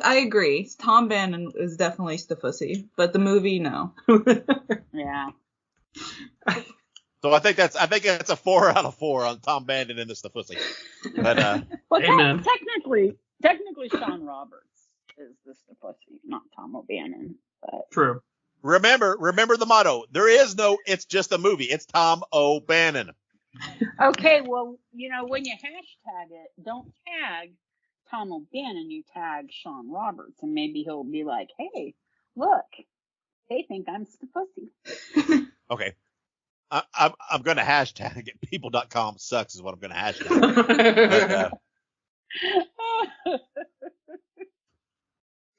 I agree. Tom Bannon is definitely Stefussy, but the movie, no. Yeah. So I think that's a 4 out of 4 on Tom Bannon and the Stefussy. But well, amen. Technically, Sean Roberts is the Stefussy, not Tom O'Bannon. But True. Remember the motto. There is no. It's just a movie. It's Tom O'Bannon. Okay, well, when you hashtag it, don't tag Tom O'Bannon. You tag Sean Roberts, and maybe he'll be like, "Hey, look, they think I'm Stefussy." Okay. I'm going to hashtag it. People.com sucks is what I'm going to hashtag. But,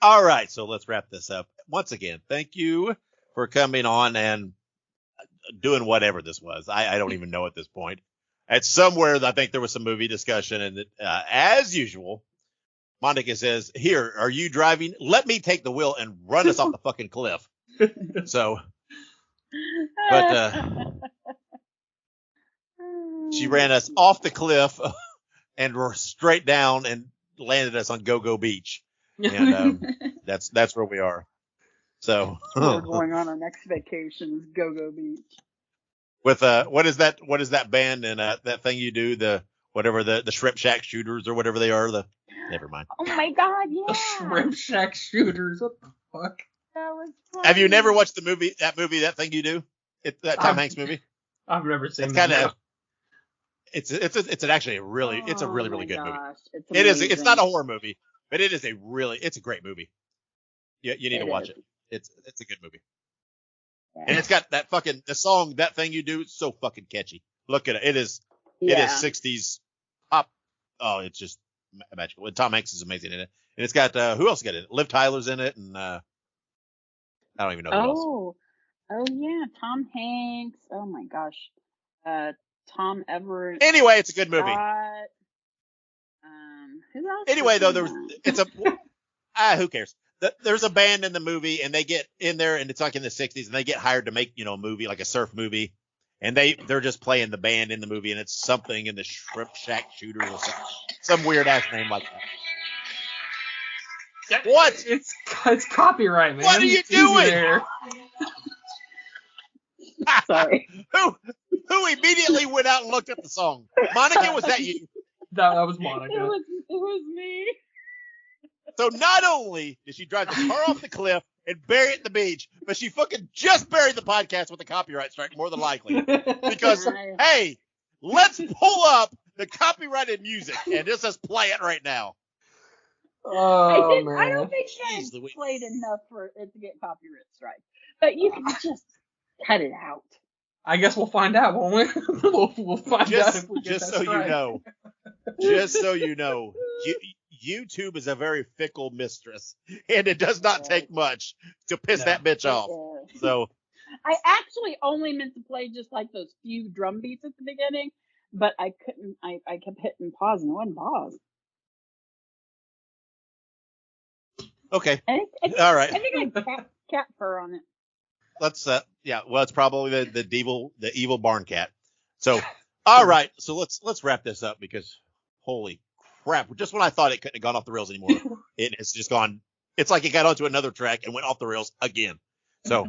all right, so let's wrap this up. Once again, thank you for coming on and doing whatever this was. I don't even know at this point. At somewhere, I think there was some movie discussion, and as usual, Monica says, "Here, are you driving? Let me take the wheel and run us off the fucking cliff." So, but she ran us off the cliff and straight down and landed us on Go-Go Beach. And that's where we are. So we're going on our next vacation is Go-Go Beach. With what is that band and that thing you do, the Shrimp Shack Shooters or whatever they are, never mind. Oh my God, yeah. The Shrimp Shack Shooters. What the fuck? That was funny. Have you never watched that thing you do? That Tom Hanks movie? I've never seen It's that. kind of actually a really good movie. It's not a horror movie, but it's a great movie. You need to watch it. It's a good movie. Yeah. And it's got the song, That Thing You Do, it's so fucking catchy. Look at it. It is 60s pop. Oh, it's just magical. And Tom Hanks is amazing in it. And it's got who else got in it? Liv Tyler's in it, and I don't even know who else. Oh yeah, Tom Hanks. Oh my gosh, Tom Everett. Anyway, it's a good movie. Who else? Anyway, though, who cares? There's a band in the movie, and they get in there, and it's like in the 60s, and they get hired to make a movie, like a surf movie, and they're just playing the band in the movie, and it's something in the Shrimp Shack Shooters or some weird ass name like that. What? It's copyright, man. What are you doing? Sorry. Who immediately went out and looked up the song? Monica, was that you? That was Monica. It was me. So not only did she drive the car off the cliff and bury it at the beach, but she fucking just buried the podcast with a copyright strike, more than likely. Because, hey, let's pull up the copyrighted music and just let's play it right now. Oh, man. I don't think I played enough for it to get copyright strike. But you can just cut it out. I guess we'll find out, won't we? we'll find out if we get just that so strike. you know. Just so you know. YouTube is a very fickle mistress, and it does not take much to piss that bitch off. So I actually only meant to play just like those few drum beats at the beginning, but I couldn't. I kept hitting pause and it wouldn't pause. Okay. All right. I think I had cat fur on it. Let's well, it's probably the evil barn cat. So all right, so let's wrap this up because holy crap, just when I thought it couldn't have gone off the rails anymore, it has just gone. It's like it got onto another track and went off the rails again. So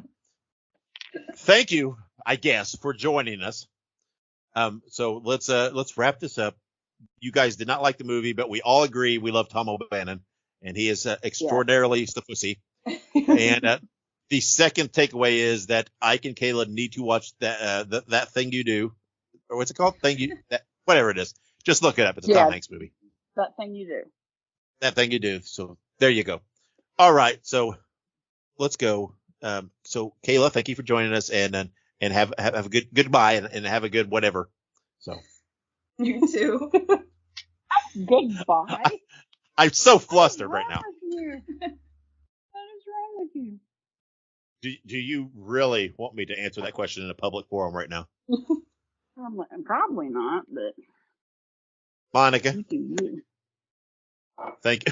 thank you, I guess, for joining us. So let's wrap this up. You guys did not like the movie, but we all agree we love Tom O'Bannon, and he is extraordinarily stiffusy. And the second takeaway is that Ike and Kayla need to watch that Thing You Do, or what's it called? Whatever it is. Just look it up. It's a Tom Hanks movie. That Thing You Do. That Thing You Do. So there you go. All right. So let's go. So Kayla, thank you for joining us, and have a good goodbye and have a good whatever. So you too. Goodbye. I'm so flustered right now. What is wrong with you? Do you really want me to answer that question in a public forum right now? Probably not, but Monica. Thank you.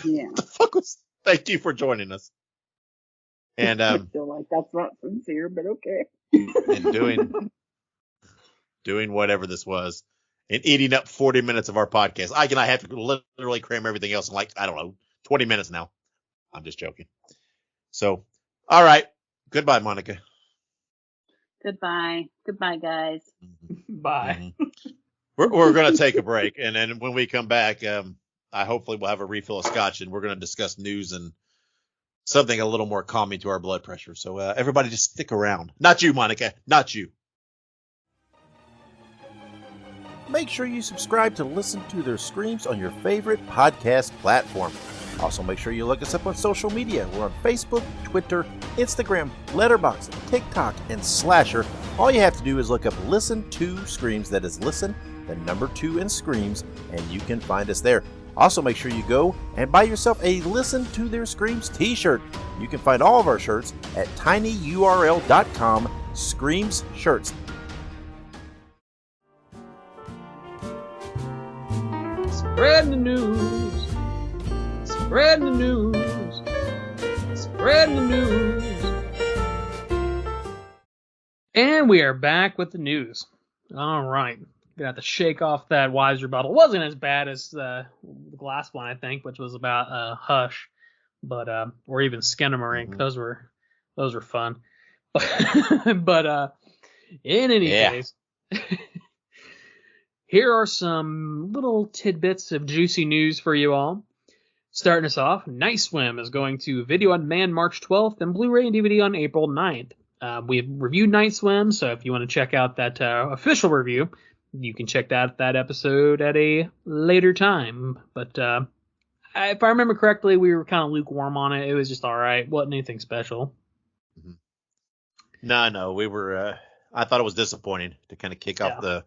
Yeah. Thank you for joining us. And I feel like that's not sincere, but okay. And doing whatever this was, and eating up 40 minutes of our podcast. Ike and I have to literally cram everything else in like, I don't know, 20 minutes now. I'm just joking. So, all right. Goodbye, Monica. Goodbye. Goodbye, guys. Bye. Mm-hmm. We're going to take a break. And then when we come back, I hopefully will have a refill of scotch, and we're going to discuss news and something a little more calming to our blood pressure. So everybody just stick around. Not you, Monica. Not you. Make sure you subscribe to Listen to Their Screams on your favorite podcast platform. Also, make sure you look us up on social media. We're on Facebook, Twitter, Instagram, Letterboxd, TikTok, and Slasher. All you have to do is look up Listen to Screams. That is Listen, the number 2 and Screams, and you can find us there. Also, make sure you go and buy yourself a Listen to Their Screams t-shirt. You can find all of our shirts at tinyurl.com/Screams Shirts. Spread the news. Spread the news. Spread the news. And we are back with the news. All right. Gonna have to shake off that wise rebuttal. It wasn't as bad as the last one, I think, which was about Hush, but or even Skinamarink. Mm-hmm. Those were fun. But in any case, Here are some little tidbits of juicy news for you all. Starting us off, Night Swim is going to video on demand March 12th and Blu-ray and DVD on April 9th. We've reviewed Night Swim, so if you want to check out that official review, you can check that episode at a later time. But if I remember correctly, we were kind of lukewarm on it. It was just all right. Wasn't anything special. No, we were. I thought it was disappointing to kind of kick off the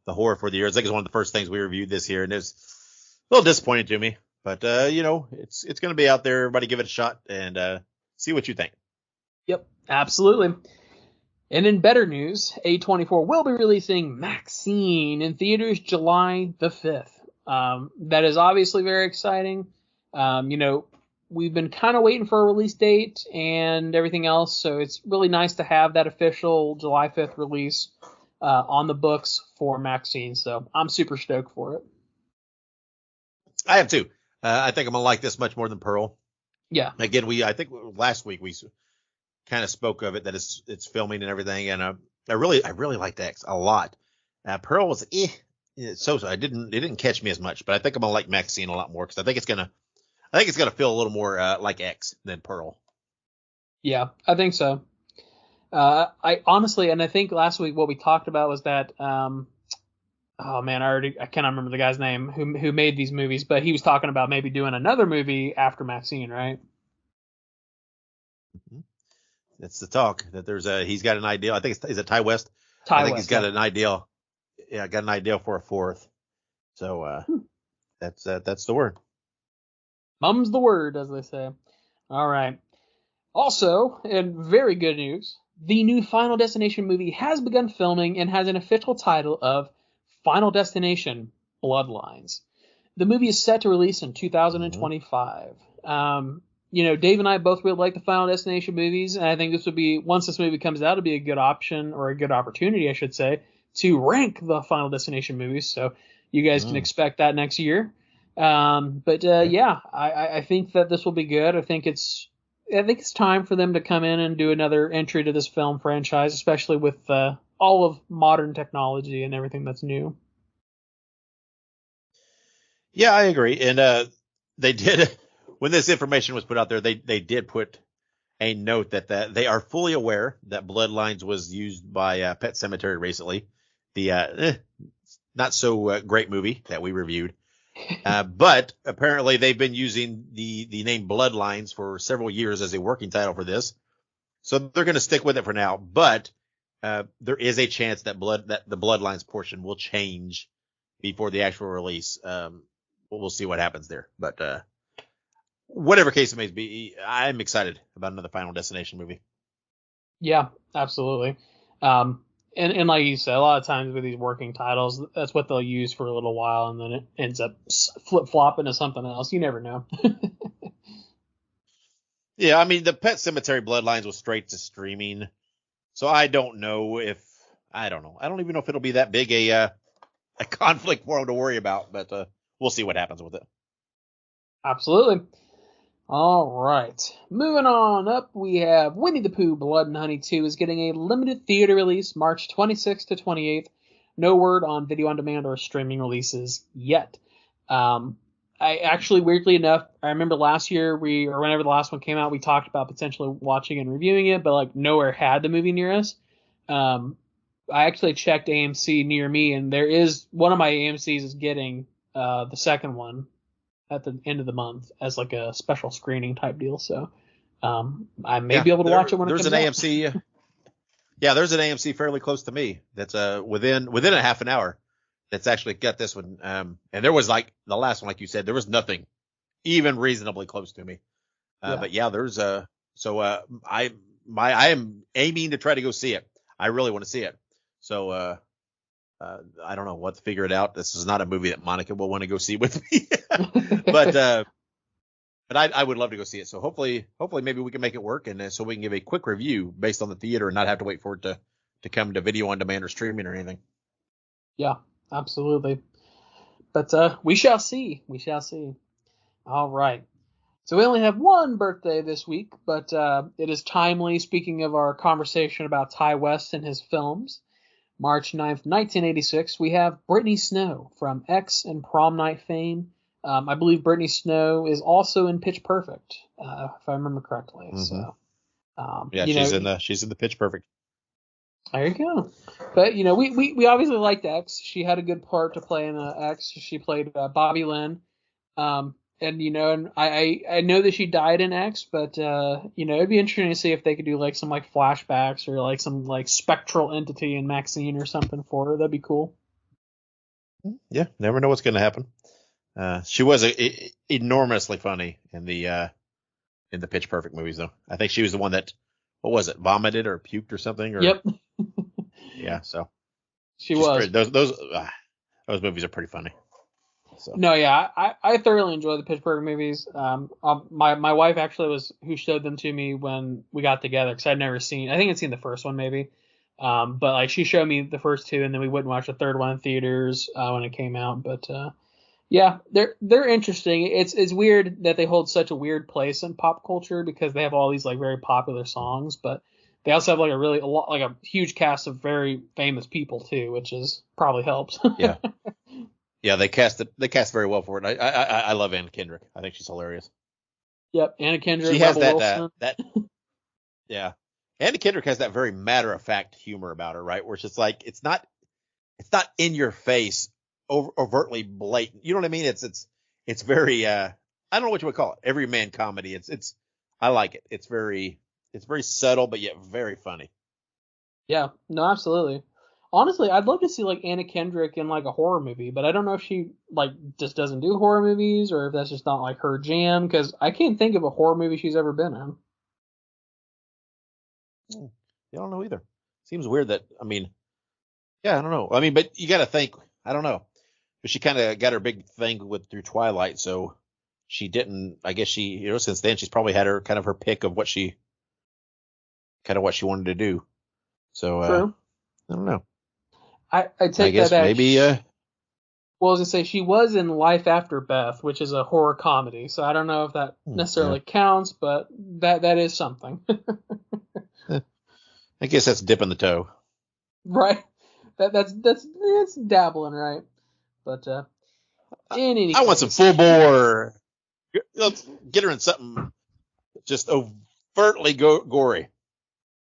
horror for the year. I think it's one of the first things we reviewed this year, and it was a little disappointing to me. But it's going to be out there. Everybody give it a shot and see what you think. Yep, absolutely. And in better news, A24 will be releasing Maxine in theaters July the 5th. That is obviously very exciting. We've been kind of waiting for a release date and everything else, so it's really nice to have that official July 5th release on the books for Maxine. So I'm super stoked for it. I am too. I think I'm gonna like this much more than Pearl. Yeah. Again, I think last week we kind of spoke of it, that it's filming and everything, and I really liked X a lot. Pearl was so it didn't catch me as much, but I think I'm gonna like Maxine a lot more because I think it's gonna feel a little more like X than Pearl. Yeah, I think so. I honestly, and I think last week what we talked about was that I cannot remember the guy's name who made these movies, but he was talking about maybe doing another movie after Maxine, right? Mm-hmm. That's the talk, that he's got an idea. I think is it Ty West? I think he's got an idea. Yeah, got an idea for a fourth. So that's the word. Mum's the word, as they say. All right. Also, in very good news, the new Final Destination movie has begun filming and has an official title of Final Destination: Bloodlines. The movie is set to release in 2025. Dave and I both really like the Final Destination movies, and I think this would be, once this movie comes out, it'd be a good option, or a good opportunity, I should say, to rank the Final Destination movies. So you guys can expect that next year. I think that this will be good. I think it's time for them to come in and do another entry to this film franchise, especially with all of modern technology and everything that's new. Yeah, I agree. And they did, when this information was put out there, they did put a note that they are fully aware that Bloodlines was used by Pet Sematary recently, the not so great movie that we reviewed. But apparently they've been using the name Bloodlines for several years as a working title for this, so they're going to stick with it for now. But there is a chance that the Bloodlines portion will change before the actual release. We'll see what happens there. But whatever case it may be, I'm excited about another Final Destination movie. Yeah, absolutely. And like you said, a lot of times with these working titles, that's what they'll use for a little while, and then it ends up flip-flopping to something else. You never know. Yeah, I mean, the Pet Sematary Bloodlines was straight to streaming, so I don't know. I don't even know if it'll be that big a conflict for them to worry about, but we'll see what happens with it. Absolutely. All right. Moving on up, we have Winnie the Pooh Blood and Honey 2 is getting a limited theater release March 26th to 28th. No word on video on demand or streaming releases yet. I actually, weirdly enough, I remember last year or whenever the last one came out, we talked about potentially watching and reviewing it, but like nowhere had the movie near us. I actually checked AMC near me, and there is one of my AMCs is getting the second one at the end of the month as like a special screening type deal. So I may be able to watch it when it comes out. There's an AMC. Yeah, there's an AMC fairly close to me that's within a half an hour that's actually got this one. And there was, like the last one, like you said, there was nothing even reasonably close to me. But yeah, there's I am aiming to try to go see it. I really want to see it. So I don't know what to figure it out. This is not a movie that Monica will want to go see with me, but I would love to go see it. So hopefully maybe we can make it work, and so we can give a quick review based on the theater and not have to wait for it to come to video on demand or streaming or anything. Yeah, absolutely. But we shall see. We shall see. All right. So we only have one birthday this week, but it is timely. Speaking of our conversation about Ty West and his films, March 9th, 1986, we have Brittany Snow from X and Prom Night fame. I believe Brittany Snow is also in Pitch Perfect, if I remember correctly. Mhm. So, Yeah, she's in the Pitch Perfect. There you go. But, we obviously liked X. She had a good part to play in X. She played Bobby Lynn. And I know that she died in X, but it'd be interesting to see if they could do like some like flashbacks or like some like spectral entity in Maxine or something for her. That'd be cool. Yeah, never know what's going to happen. She was enormously funny in the Pitch Perfect movies, though. I think she was the one that, what was it, vomited or puked or something? Or, Yep. Yeah, so she was. Those movies are pretty funny. So. No, yeah, I thoroughly enjoy the Pitch Perfect movies. My wife actually was who showed them to me when we got together because I'd never seen. I think I'd seen the first one maybe, but like she showed me the first two and then we went and watched the third one in theaters when it came out. But yeah, they're interesting. It's weird that they hold such a weird place in pop culture because they have all these like very popular songs, but they also have like a huge cast of very famous people too, which is probably helps. Yeah. Yeah, they cast very well for it. I love Anna Kendrick. I think she's hilarious. Yep, Anna Kendrick. She has Rebel that. Yeah, Anna Kendrick has that very matter of fact humor about her, right? Where it's just like it's not in your face, overtly blatant. You know what I mean? It's very I don't know what you would call it. Everyman comedy. It's I like it. It's very subtle but yet very funny. Yeah, no, absolutely. Honestly, I'd love to see like Anna Kendrick in like a horror movie, but I don't know if she like just doesn't do horror movies or if that's just not like her jam because I can't think of a horror movie she's ever been in. I don't know either. Seems weird that I don't know. But you got to think. I don't know. But she kind of got her big thing through Twilight, so she didn't. I guess she since then she's probably had her pick of what she wanted to do. So True. I don't know. I take I guess that back. Maybe. Well, I was gonna say she was in Life After Beth, which is a horror comedy. So I don't know if that necessarily counts, but that is something. I guess that's dipping the toe. Right. That's dabbling, right? But in any I case, want some full bore. Let's get her in something just overtly gory.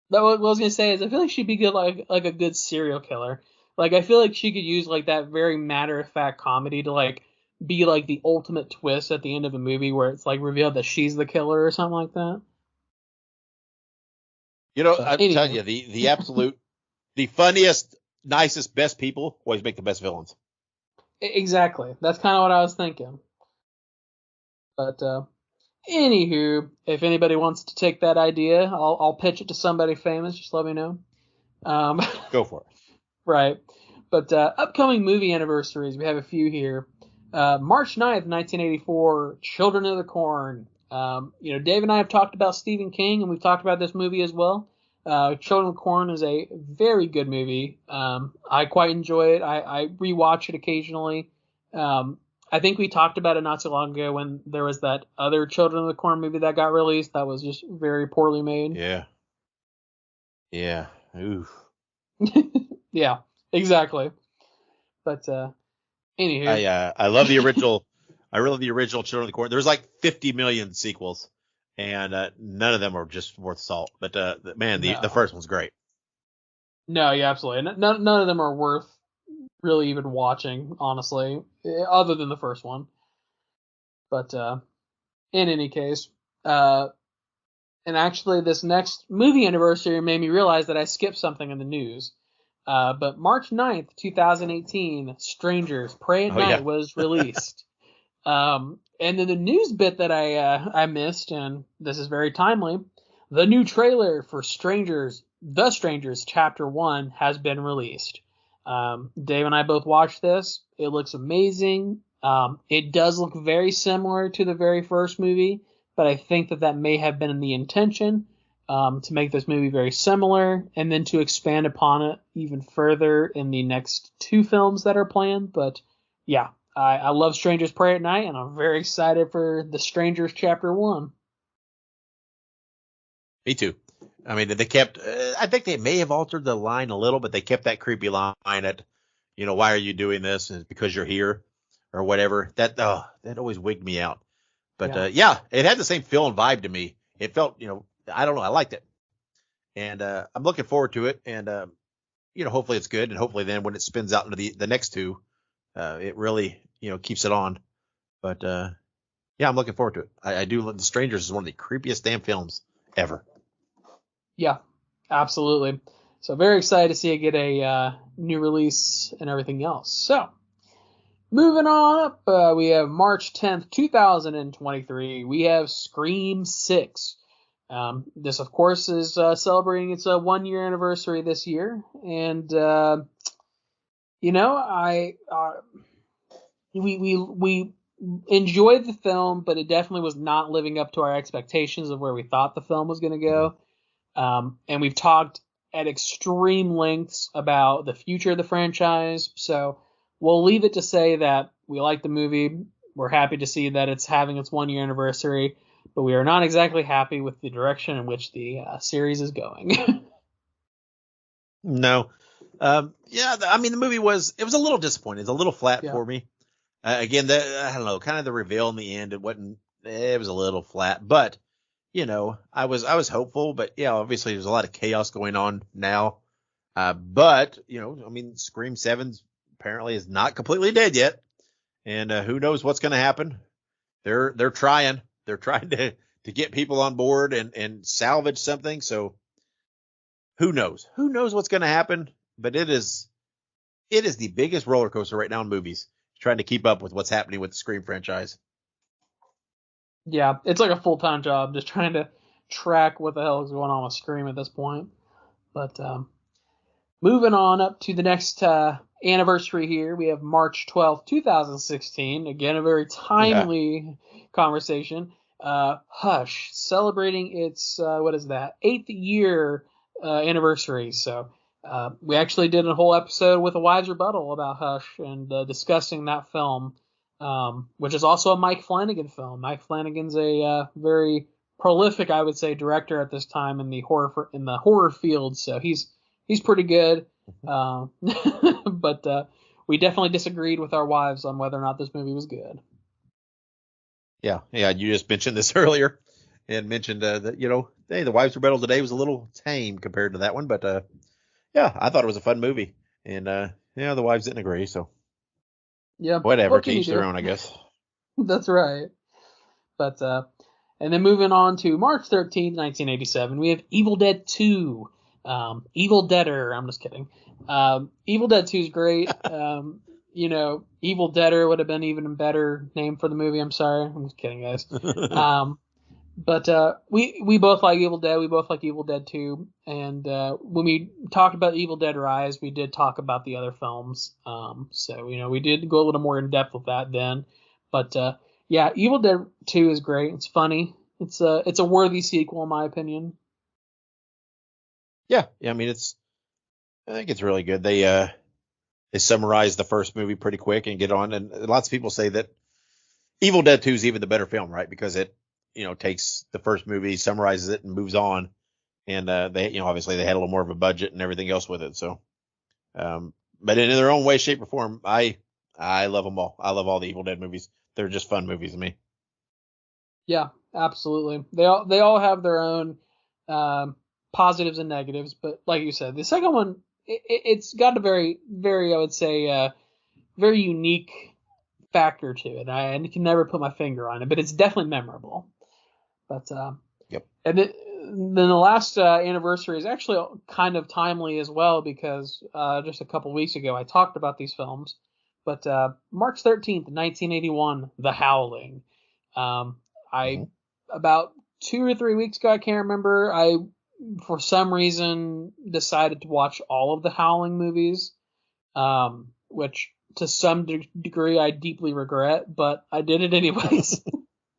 What I was gonna say is I feel like she'd be good like a good serial killer. Like I feel like she could use like that very matter of fact comedy to like be like the ultimate twist at the end of a movie where it's like revealed that she's the killer or something like that. I'm telling you, the absolute, the funniest, nicest, best people always make the best villains. Exactly. That's kind of what I was thinking. But anywho, if anybody wants to take that idea, I'll pitch it to somebody famous. Just let me know. Go for it. Right. But upcoming movie anniversaries, we have a few here. March 9th, 1984, Children of the Corn. Dave and I have talked about Stephen King, and we've talked about this movie as well. Children of the Corn is a very good movie. I quite enjoy it. I rewatch it occasionally. I think we talked about it not so long ago when there was that other Children of the Corn movie that got released that was just very poorly made. Yeah. Yeah. Oof. Yeah, exactly. But anywho, I love the original. I really love the original Children of the Corn. There's like 50 million sequels, and none of them are just worth salt. But the first one's great. No, yeah, absolutely. None of them are worth really even watching, honestly, other than the first one. But in any case, and actually, this next movie anniversary made me realize that I skipped something in the news. But March 9th, 2018, Strangers, Pray at Night was released. And then the news bit that I missed, and this is very timely, the new trailer for The Strangers Chapter 1 has been released. Dave and I both watched this. It looks amazing. It does look very similar to the very first movie, but I think that may have been the intention. To make this movie very similar and then to expand upon it even further in the next two films that are planned. But yeah, I love Strangers Pray at Night, and I'm very excited for The Strangers Chapter 1. Me too. I mean, they kept. I think they may have altered the line a little, but they kept that creepy line at, why are you doing this? And it's because you're here, or whatever. That always wigged me out. But yeah, it had the same feel and vibe to me. It felt, I don't know, I liked it, and I'm looking forward to it. And hopefully it's good, and hopefully then when it spins out into the next two, it really keeps it on. But yeah, I'm looking forward to it. I do. The Strangers is one of the creepiest damn films ever. Yeah, absolutely. So very excited to see it get a new release and everything else. So moving on up, we have March 10th, 2023. We have Scream 6. This, of course, is celebrating its 1-year anniversary this year. And, we enjoyed the film, but it definitely was not living up to our expectations of where we thought the film was going to go. And we've talked at extreme lengths about the future of the franchise. So we'll leave it to say that we like the movie. We're happy to see that it's having its 1-year anniversary, but we are not exactly happy with the direction in which the series is going. No. The movie was a little disappointing. It's a little flat for me. Again, I don't know, kind of the reveal in the end, it was a little flat, but I was hopeful, but yeah, obviously there's a lot of chaos going on now. But Scream 7 apparently is not completely dead yet. And who knows what's going to happen. They're trying to get people on board and salvage something. So who knows what's going to happen, but it is the biggest roller coaster right now in movies, trying to keep up with what's happening with the Scream franchise. Yeah, it's like a full-time job just trying to track what the hell is going on with Scream at this point. But moving on up to the next anniversary here, we have March 12th, 2016. Again, a very timely conversation. Hush, celebrating its, 8th year anniversary. So we actually did a whole episode with a Wives Rebuttal about Hush and discussing that film. Which is also a Mike Flanagan film. Mike Flanagan's a very prolific, I would say, director at this time in the horror field. So he's pretty good. But we definitely disagreed with our wives on whether or not this movie was good. Yeah. You just mentioned this earlier, and mentioned that the Wives Rebuttal today was a little tame compared to that one. But yeah, I thought it was a fun movie, and the wives didn't agree. So. Yeah. Whatever, to each their own, I guess. That's right. But and then moving on to March 13th, 1987, we have Evil Dead 2. Evil Deader. I'm just kidding. Evil Dead 2 is great. Evil Deader would have been even a better name for the movie. I'm sorry. I'm just kidding, guys. But we both like Evil Dead. We both like Evil Dead 2. And when we talked about Evil Dead Rise, we did talk about the other films. So we did go a little more in depth with that then. But yeah, Evil Dead 2 is great. It's funny. It's a worthy sequel in my opinion. Yeah. I think it's really good. They summarize the first movie pretty quick and get on. And lots of people say that Evil Dead 2 is even the better film, right? Because it takes the first movie, summarizes it, and moves on. And they, obviously they had a little more of a budget and everything else with it. So, but in their own way, shape, or form, I love them all. I love all the Evil Dead movies. They're just fun movies to me. Yeah, absolutely. They all have their own positives and negatives. But like you said, the second one, it's got a very, very, I would say, very unique factor to it. I can never put my finger on it, but it's definitely memorable. But yep. And then the last anniversary is actually kind of timely as well because just a couple weeks ago I talked about these films. But March 13th, 1981, The Howling. About 2 or 3 weeks ago, I can't remember, I for some reason decided to watch all of the Howling movies, which to some degree I deeply regret, but I did it anyways.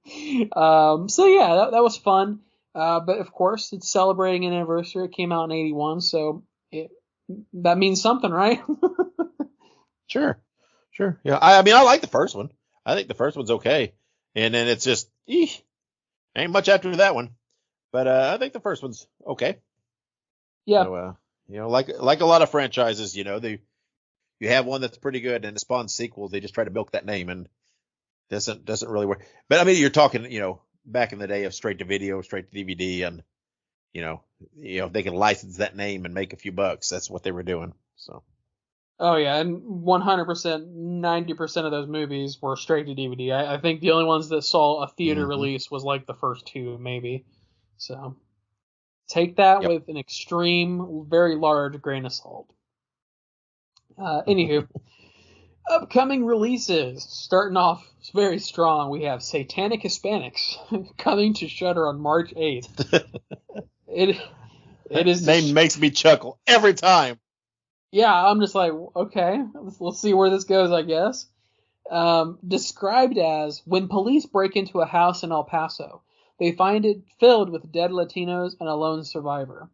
So yeah, that was fun. But of course, it's celebrating an anniversary. It came out in 81, so that means something, right? Sure. Yeah, I like the first one. I think the first one's okay, and then it's just ain't much after that one. But I think the first one's okay. Yeah. So, like a lot of franchises, you have one that's pretty good and it spawns sequels. They just try to milk that name and doesn't really work. But I mean, you're talking, back in the day of straight to video, straight to DVD, and they can license that name and make a few bucks. That's what they were doing. So. Oh yeah, and 100%, 90% of those movies were straight to DVD. I think the only ones that saw a theater release was like the first two, maybe. So take that with an extreme, very large grain of salt. Anywho, upcoming releases. Starting off very strong, we have Satanic Hispanics coming to Shudder on March 8th. It is name makes me chuckle every time. Yeah, I'm just like, okay, let's see where this goes, I guess. Described as, when police break into a house in El Paso, they find it filled with dead Latinos and a lone survivor.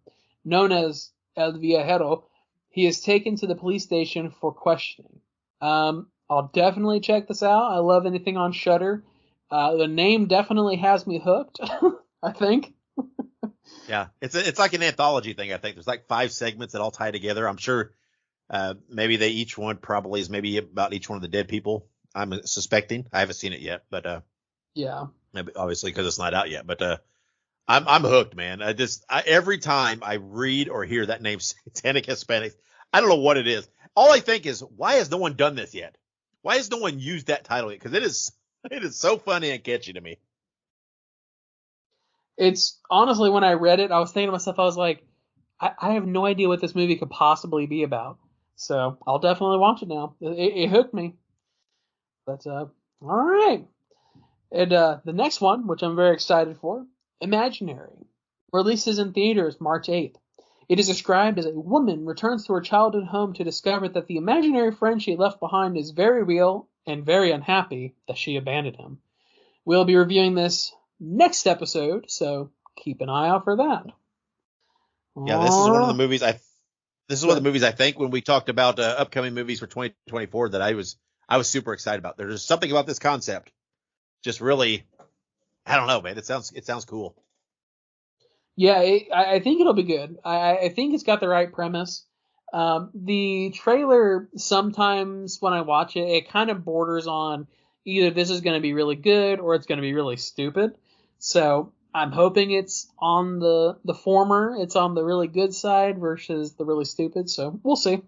Known as El Viajero, he is taken to the police station for questioning. I'll definitely check this out. I love anything on Shudder. The name definitely has me hooked, I think. Yeah, it's like an anthology thing, I think. There's like 5 segments that all tie together. I'm sure maybe each one probably is maybe about each one of the dead people. I'm suspecting. I haven't seen it yet, but yeah, obviously because it's not out yet. But I'm hooked, man. Every time I read or hear that name, Satanic Hispanics, I don't know what it is. All I think is, why has no one done this yet? Why has no one used that title yet? Because it is so funny and catchy to me. It's honestly, when I read it, I was thinking to myself, I was like, I have no idea what this movie could possibly be about. So I'll definitely watch it now. It hooked me. But all right. And the next one, which I'm very excited for, Imaginary, releases in theaters March 8th. It is described as a woman returns to her childhood home to discover that the imaginary friend she left behind is very real and very unhappy that she abandoned him. We'll be reviewing this next episode, so keep an eye out for that. Yeah, this is one of the movies one of the movies I think when we talked about upcoming movies for 2024 that I was super excited about. There's something about this concept, just really, I don't know, man. It sounds cool. Yeah, I think it'll be good. I think it's got the right premise. The trailer, sometimes when I watch it, it kind of borders on either this is going to be really good or it's going to be really stupid. So I'm hoping it's on the former. It's on the really good side versus the really stupid. So we'll see.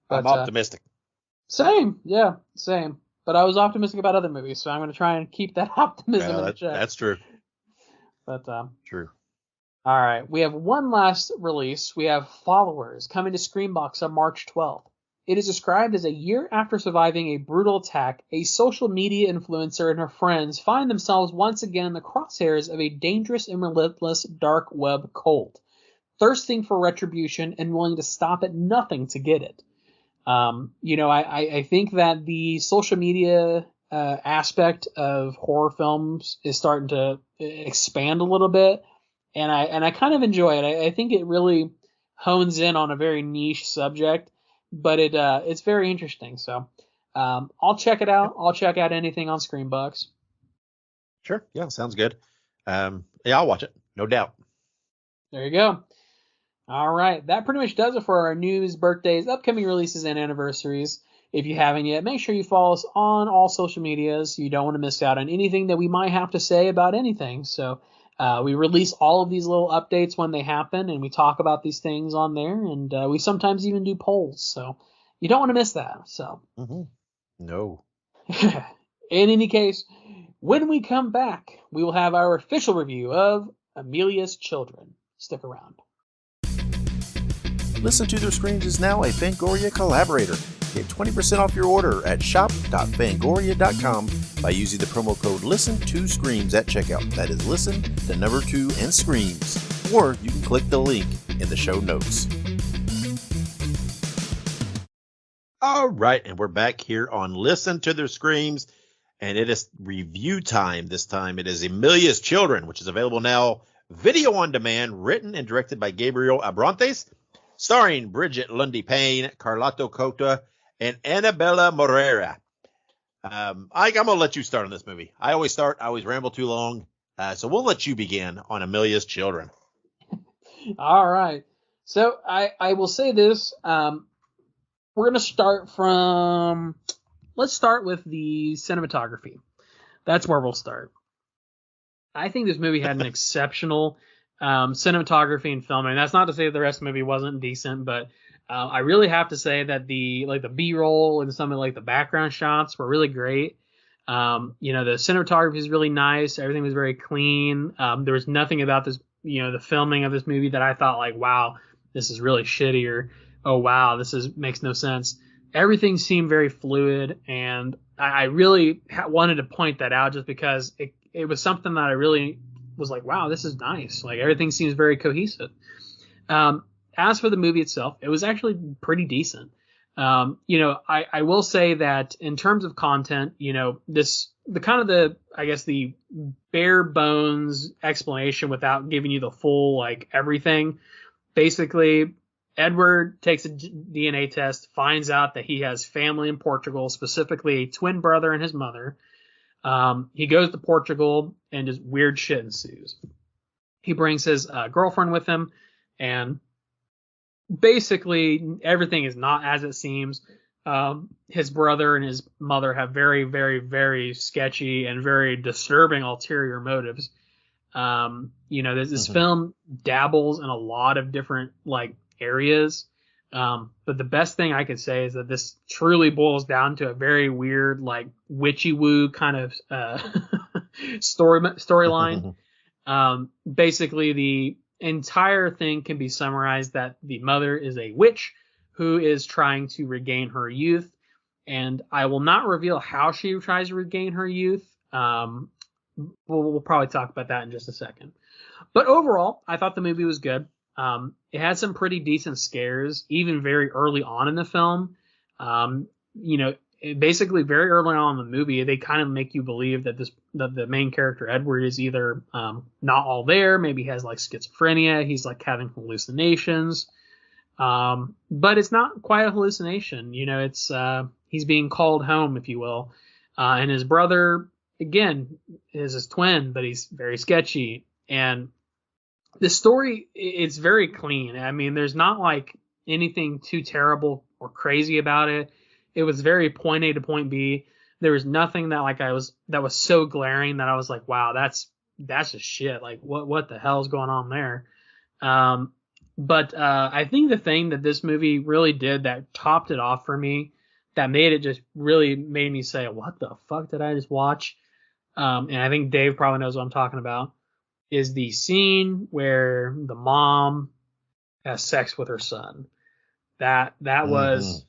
I'm optimistic. Same. Yeah, same. But I was optimistic about other movies, so I'm going to try and keep that optimism in check. That's true. But true. All right, we have one last release. We have Followers coming to Screenbox on March 12th. It is described as a year after surviving a brutal attack, a social media influencer and her friends find themselves once again in the crosshairs of a dangerous and relentless dark web cult, thirsting for retribution and willing to stop at nothing to get it. I think that the social media aspect of horror films is starting to expand a little bit, and I kind of enjoy it. I think it really hones in on a very niche subject, but it's very interesting. So I'll check it out. I'll check out anything on Screenbox. Sure. Yeah, sounds good. Yeah, I'll watch it. No doubt. There you go. All right. That pretty much does it for our news, birthdays, upcoming releases, and anniversaries. If you haven't yet, make sure you follow us on all social medias. You don't want to miss out on anything that we might have to say about anything. So we release all of these little updates when they happen, and we talk about these things on there, and we sometimes even do polls. So you don't want to miss that. So No. In any case, when we come back, we will have our official review of Amelia's Children. Stick around. Listen to Their Screams is now a Fangoria collaborator. Get 20% off your order at shop.fangoria.com by using the promo code LISTEN2SCREAMS at checkout. That is listen, the number 2, and screams. Or you can click the link in the show notes. All right, and we're back here on Listen to Their Screams, and it is review time. This time it is Amelia's Children, which is available now video on demand, written and directed by Gabriel Abrantes, starring Bridget Lundy Payne, Carloto Cota, and Annabella Moreira. Ike, I'm going to let you start on this movie. I always ramble too long. So we'll let you begin on Amelia's Children. All right. So I will say this. We're going to start from. Let's start with the cinematography. That's where we'll start. I think this movie had an exceptional cinematography and filming. That's not to say that the rest of the movie wasn't decent, but I really have to say that the B-roll and some of the background shots were really great. The cinematography is really nice. Everything was very clean. There was nothing about this, the filming of this movie that I thought wow, this is really shitty, or oh wow, makes no sense. Everything seemed very fluid, and I really wanted to point that out just because it was something that I really was wow, this is nice. Everything seems very cohesive. As for the movie itself, it was actually pretty decent. I will say that in terms of content, the bare bones explanation without giving you the full everything. Basically, Edward takes a DNA test, finds out that he has family in Portugal, specifically a twin brother and his mother. He goes to Portugal and just weird shit ensues. He brings his girlfriend with him, and basically everything is not as it seems. His brother and his mother have very, very, very sketchy and very disturbing ulterior motives. This film dabbles in a lot of different areas. But the best thing I could say is that this truly boils down to a very weird, witchy woo kind of storyline. Basically, the entire thing can be summarized that the mother is a witch who is trying to regain her youth, and I will not reveal how she tries to regain her youth. We'll probably talk about that in just a second. But overall, I thought the movie was good. It had some pretty decent scares, even very early on in the film. Basically very early on in the movie, they kind of make you believe that the main character Edward is either not all there, maybe he has schizophrenia, he's having hallucinations. But it's not quite a hallucination. It's he's being called home, if you will. And his brother, again, is his twin, but he's very sketchy. And the story, it's very clean. I mean, there's not anything too terrible or crazy about it. It was very point A to point B. There was nothing that that was so glaring that I was wow, that's just shit. What the hell's going on there? But I think the thing that this movie really did that topped it off for me, that made me say, what the fuck did I just watch? And I think Dave probably knows what I'm talking about, is the scene where the mom has sex with her son. That was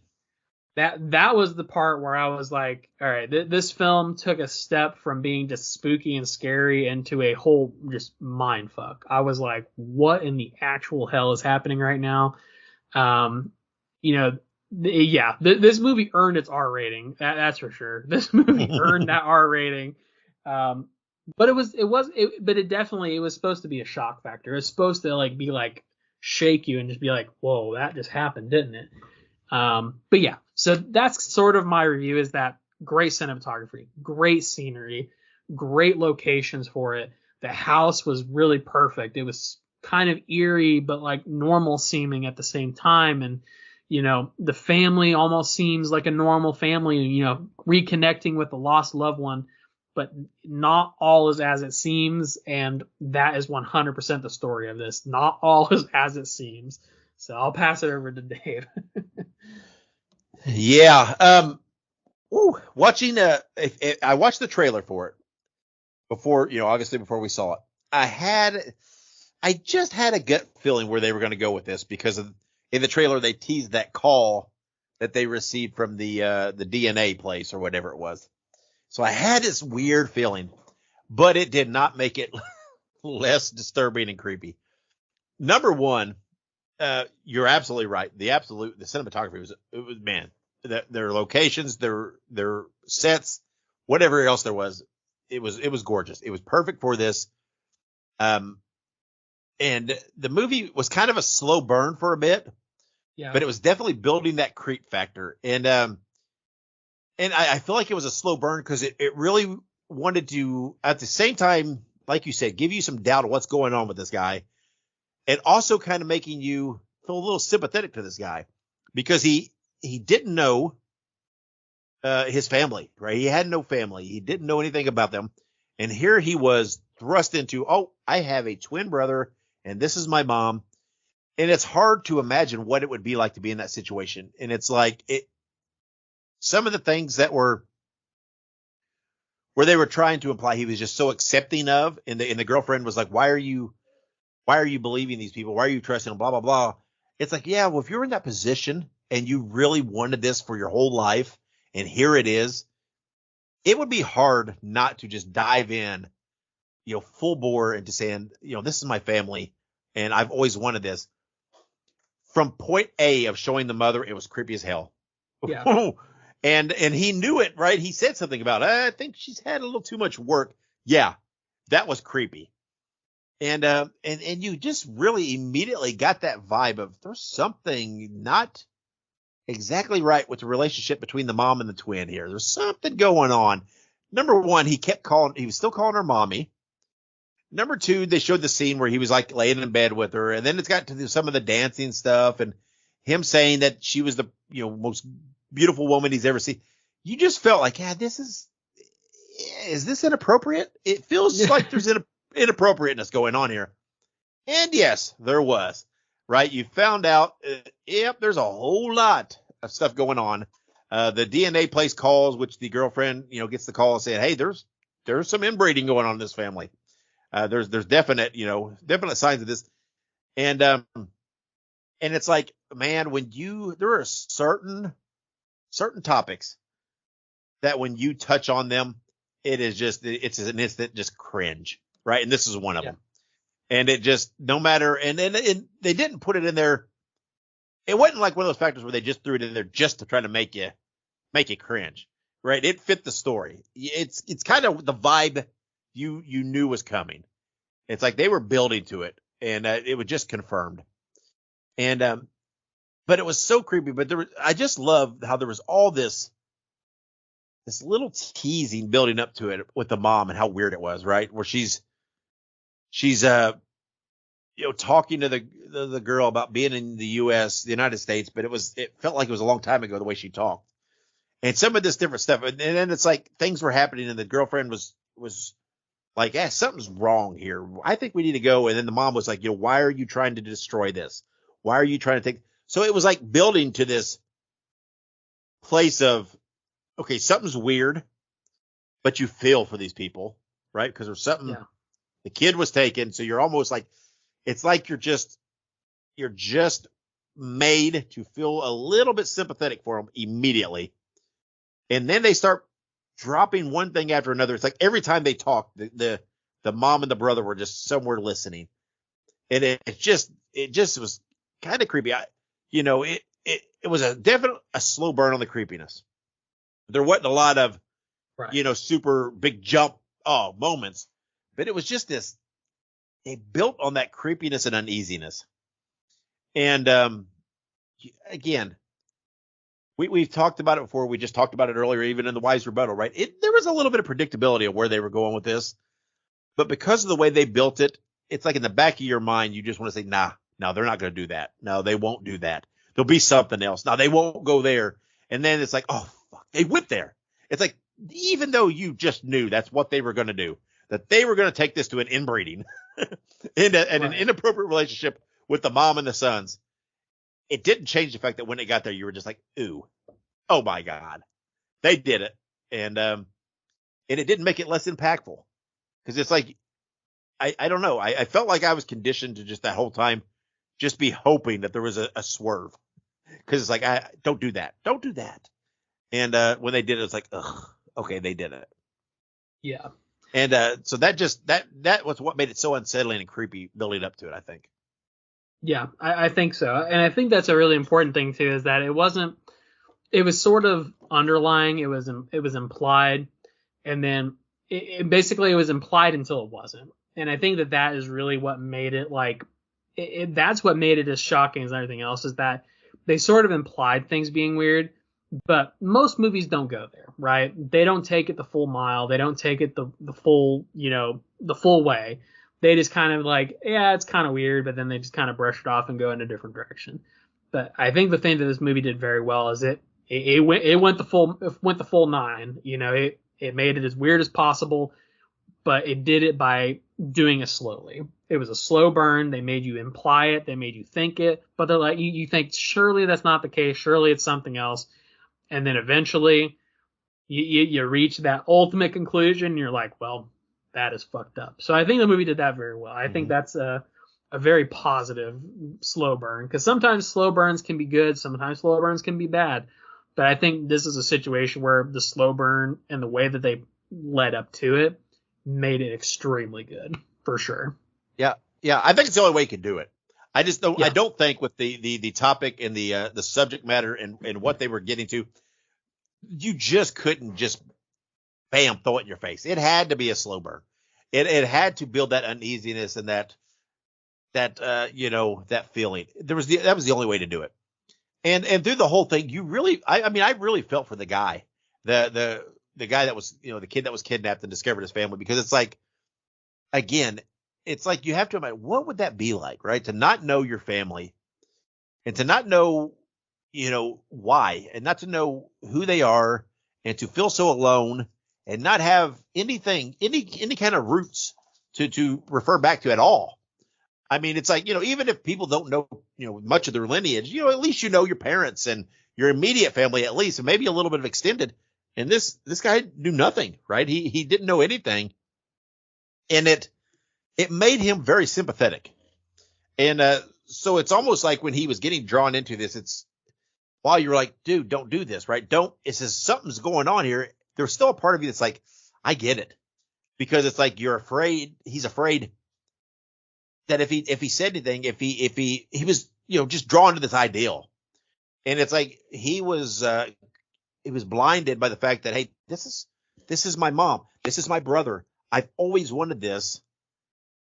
that was the part where I was all right, this film took a step from being just spooky and scary into a whole just mind fuck. I was what in the actual hell is happening right now? This movie earned its R rating. That's for sure. This movie earned that R rating. But it was supposed to be a shock factor. It was supposed to be shake you and just be whoa, that just happened, didn't it? But yeah, so that's sort of my review, is that great cinematography, great scenery, great locations for it. The house was really perfect. It was kind of eerie, but normal seeming at the same time. And, the family almost seems like a normal family, reconnecting with the lost loved one. But not all is as it seems, and that is 100% the story of this. Not all is as it seems. So I'll pass it over to Dave. Yeah. Watching I watched the trailer for it before, obviously before we saw it. I just had a gut feeling where they were going to go with this, because in the trailer they teased that call that they received from the DNA place or whatever it was. So I had this weird feeling, but it did not make it less disturbing and creepy. Number one, you're absolutely right. The cinematography was man, their locations, their sets, whatever else there was, it was gorgeous. It was perfect for this. And the movie was kind of a slow burn for a bit, but it was definitely building that creep factor. And I feel like it was a slow burn because it really wanted to, at the same time, like you said, give you some doubt of what's going on with this guy. and also kind of making you feel a little sympathetic to this guy because he didn't know his family, right? He had no family. He didn't know anything about them. And here he was thrust into, oh, I have a twin brother and this is my mom. And it's hard to imagine what it would be like to be in that situation. And it's like some of the things that were where they were trying to imply he was just so accepting of, and the girlfriend was like, why are you believing these people? Why are you trusting them? Blah, blah, blah. It's like, yeah, well, if you're in that position and you really wanted this for your whole life and here it is, it would be hard not to just dive in, full bore into saying, this is my family and I've always wanted this. From point A of showing the mother, it was creepy as hell. Yeah. And he knew it, right? He said something about, I think she's had a little too much work. Yeah, that was creepy. And you just really immediately got that vibe of there's something not exactly right with the relationship between the mom and the twin here. There's something going on. Number one, he was still calling her mommy. Number two, they showed the scene where he was like laying in bed with her, and then it's got to some of the dancing stuff and him saying that she was the most beautiful woman he's ever seen. You just felt like, yeah, is this inappropriate? It feels like there's inappropriateness going on here. And yes, there was, right? You found out, there's a whole lot of stuff going on. The DNA place calls, which the girlfriend, gets the call saying, hey, there's some inbreeding going on in this family. There's definite signs of this. And it's like, man, there are certain topics that when you touch on them, it's an instant just cringe, right? And this is one of them. And it just, no matter, and they didn't put it in there. It wasn't like one of those factors where they just threw it in there just to try to make you cringe, right? It fit the story. It's kind of the vibe you knew was coming. It's like they were building to it, and it was just confirmed. And but it was so creepy. But I just love how there was all this little teasing building up to it with the mom and how weird it was, right? Where she's talking to the girl about being in the U.S., the United States, but it felt like it was a long time ago the way she talked, and some of this different stuff, and then it's like things were happening, and the girlfriend was like, something's wrong here. I think we need to go. And then the mom was like, why are you trying to destroy this? Why are you trying to take? So it was like building to this place of, okay, something's weird, but you feel for these people, right? Because there's something. Yeah. The kid was taken, so you're almost like, it's like you're just made to feel a little bit sympathetic for them immediately, and then they start dropping one thing after another. It's like every time they talk, the mom and the brother were just somewhere listening, and it just was kind of creepy. It was a slow burn on the creepiness. There wasn't a lot of super big jump moments, but it was just this. They built on that creepiness and uneasiness, and again. We've talked about it before. We just talked about it earlier, even in the Wise Rebuttal, right? There was a little bit of predictability of where they were going with this, but because of the way they built it, it's like in the back of your mind, you just want to say, no, they're not going to do that. No, they won't do that. There'll be something else. No, they won't go there. And then it's like, oh, fuck, they went there. It's like, even though you just knew that's what they were going to do, that they were going to take this to an inbreeding and an inappropriate relationship with the mom and the sons. It didn't change the fact that when it got there, you were just like, ooh, oh my God, they did it. And it didn't make it less impactful because it's like, I don't know. I felt like I was conditioned to just that whole time, just be hoping that there was a swerve because it's like, don't do that. Don't do that. And when they did it, it's like, ugh, okay, they did it. Yeah. And so that was what made it so unsettling and creepy building up to it, I think. Yeah, I think so. And I think that's a really important thing, too, is that it was sort of underlying. It was implied. And then it basically was implied until it wasn't. And I think that is really what made it that's what made it as shocking as everything else, is that they sort of implied things being weird. But most movies don't go there, right? They don't take it the full mile. They don't take it the full, the full way. they just kind of like, yeah, it's kind of weird, but then they just kind of brush it off and go in a different direction. But I think the thing that this movie did very well is it went the full nine. You know, it made it as weird as possible, but it did it by doing it slowly. It was a slow burn. They made you imply it. They made you think it, but they're like, you think surely that's not the case. Surely it's something else. And then eventually you reach that ultimate conclusion. And you're like, well, that is fucked up. So I think the movie did that very well. I think that's a very positive slow burn, because sometimes slow burns can be good. Sometimes slow burns can be bad. But I think this is a situation where the slow burn and the way that they led up to it made it extremely good, for sure. Yeah. I think it's the only way you can do it. I just don't. Yeah. I don't think with the topic and the subject matter and what they were getting to, you just couldn't just bam throw it in your face. It had to be a slow burn. It had to build that uneasiness and that that feeling. That was the only way to do it. And through the whole thing, you really, I really felt for the guy, the guy that was, the kid that was kidnapped and discovered his family, because it's like, again, it's like you have to imagine, what would that be like, right? To not know your family and to not know, why, and not to know who they are, and to feel so alone and not have anything, any kind of roots to refer back to at all. I mean, it's like, even if people don't know, much of their lineage, at least your parents and your immediate family, at least, and maybe a little bit of extended. And this guy knew nothing, right? He didn't know anything. And it made him very sympathetic. And so it's almost like when he was getting drawn into this, it's while you're like, dude, don't do this, right? It says something's going on here. There's still a part of you that's like, I get it. Because it's like you're afraid, he's afraid that if he said anything, if he was, just drawn to this ideal. And it's like he was blinded by the fact that, hey, this is my mom. This is my brother. I've always wanted this.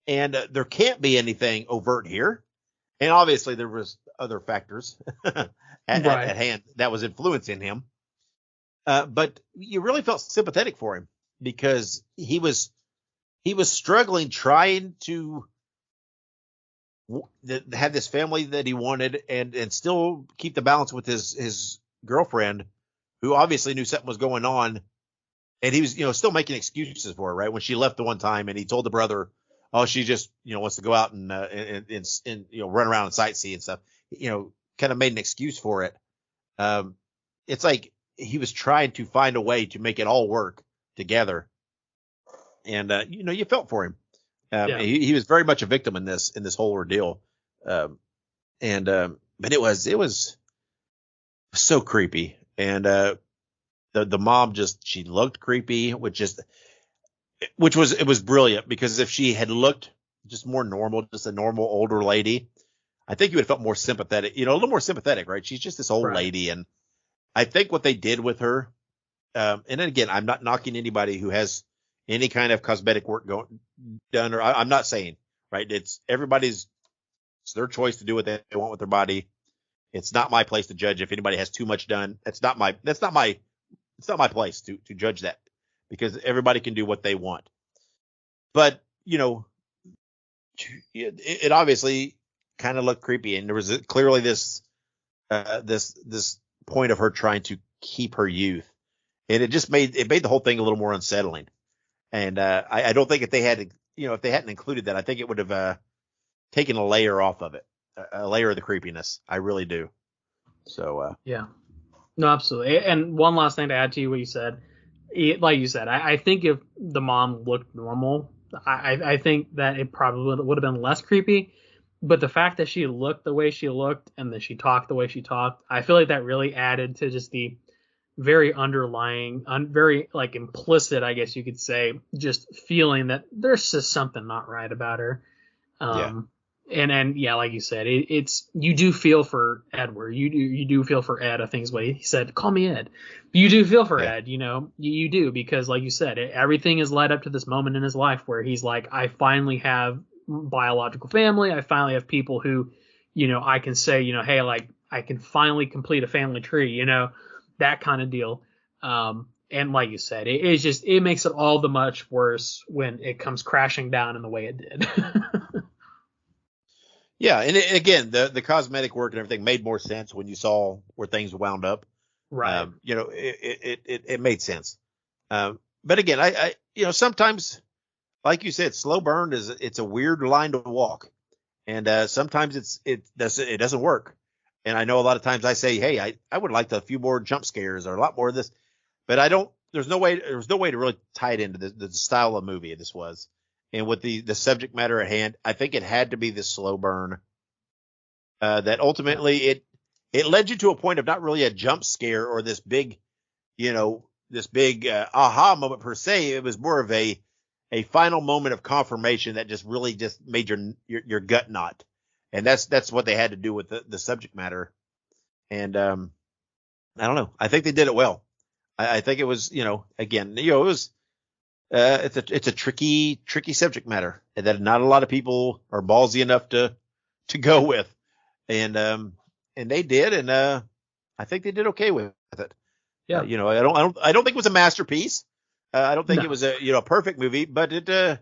And there can't be anything overt here. And obviously there was other factors at hand that was influencing him. But you really felt sympathetic for him, because he was struggling, trying to have this family that he wanted and still keep the balance with his girlfriend, who obviously knew something was going on. And he was, still making excuses for her, right? When she left the one time and he told the brother, oh, she just, wants to go out and run around and sightsee and stuff, kind of made an excuse for it. It's like he was trying to find a way to make it all work together. And, you felt for him. He was very much a victim in this whole ordeal. But it was so creepy. And, the mom she looked creepy, which was brilliant, because if she had looked just more normal, just a normal older lady, I think you would have felt more sympathetic, a little more sympathetic, right? She's just this old lady. And I think what they did with her, and then again, I'm not knocking anybody who has any kind of cosmetic work done, or I'm not saying, right? It's their choice to do what they want with their body. It's not my place to judge if anybody has too much done. It's not my place to judge that, because everybody can do what they want. But, it obviously kind of looked creepy, and there was clearly this point of her trying to keep her youth, and it made the whole thing a little more unsettling. And I don't think if they hadn't included that, I think it would have taken a layer off of it, a layer of the creepiness. I really do. So yeah, no, absolutely. And one last thing to add to what you said, like you said, I think if the mom looked normal, I think that it probably would have been less creepy. But the fact that she looked the way she looked and that she talked the way she talked, I feel like that really added to just the very underlying, very like implicit, I guess you could say, just feeling that there's just something not right about her. And like you said, it's you do feel for Edward. You do feel for Ed. I think is what he said. Call me Ed. You do feel for Ed. You do, because like you said, everything is led up to this moment in his life where he's like, I finally have biological family. I finally have people who, I can say, hey, like I can finally complete a family tree. That kind of deal. And And like you said, it makes it all the much worse when it comes crashing down in the way it did. Yeah, and again, the cosmetic work and everything made more sense when you saw where things wound up. Right. It made sense. But again, I sometimes, like you said, slow burn it's a weird line to walk, and sometimes it doesn't work. And I know a lot of times I say, hey, I would like a few more jump scares or a lot more of this. But I don't. There's no way to really tie it into the style of movie this was, and with the subject matter at hand. I think it had to be this slow burn. That ultimately it led you to a point of not really a jump scare or this big aha moment per se. It was more of a final moment of confirmation that just really just made your gut knot, and that's what they had to do with the subject matter. And I don't know. I think they did it well. I think it was, again, it was, it's a tricky subject matter that not a lot of people are ballsy enough to go with. And they did. And, I think they did okay with it. Yeah. I don't think it was a masterpiece. I don't think it was a perfect movie, but it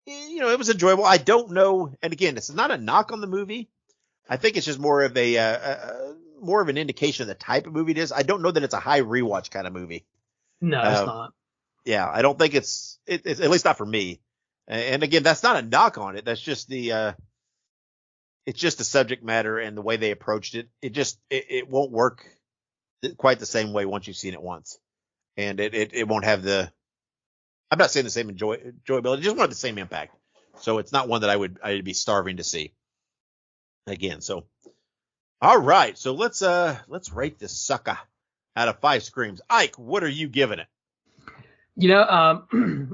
was enjoyable. I don't know. And again, this is not a knock on the movie. I think it's just more of more of an indication of the type of movie it is. I don't know that it's a high rewatch kind of movie. No, it's not. Yeah, I don't think it's at least not for me. And again, that's not a knock on it. That's just it's just the subject matter and the way they approached it. It won't work quite the same way once you've seen it once, and it won't have the. I'm not saying the same enjoyability, just won't have the same impact. So it's not one that I'd be starving to see. Again, so. All right, so let's rate this sucker out of 5 screams. Ike, what are you giving it?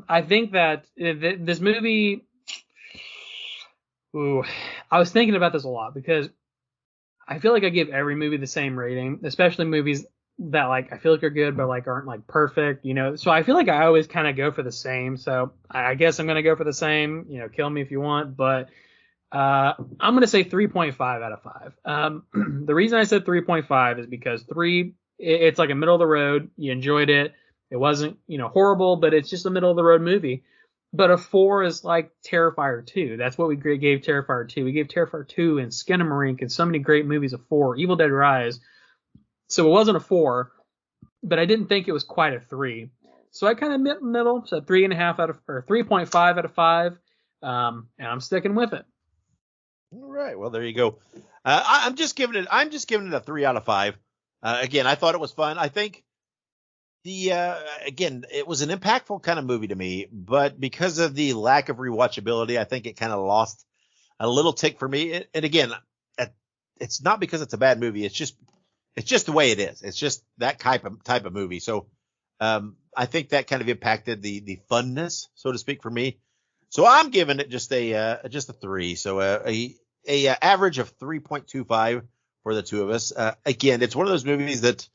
I think that this movie. Ooh, I was thinking about this a lot because I feel like I give every movie the same rating, especially movies that I feel like are good but aren't perfect. So I feel like I always kind of go for the same. So I guess I'm gonna go for the same. Kill me if you want, but. I'm going to say 3.5 out of 5. The reason I said 3.5 is because 3, it's like a middle of the road. You enjoyed it. It wasn't, horrible, but it's just a middle of the road movie. But a 4 is like Terrifier 2. That's what we gave Terrifier 2. We gave Terrifier 2 and Skinamarink and so many great movies a 4. Evil Dead Rise. So it wasn't a 4, but I didn't think it was quite a 3. So I kind of middle, so 3.5 out of 5. And I'm sticking with it. All right. Well, there you go. I'm just giving it a 3 out of 5. Again, I thought it was fun. I think again, it was an impactful kind of movie to me, but because of the lack of rewatchability, I think it kind of lost a little tick for me. And again, it's not because it's a bad movie. It's just the way it is. It's just that type of movie. So, I think that kind of impacted the funness, so to speak, for me. So I'm giving it just a 3. So a average of 3.25 for the two of us. Again, it's one of those movies that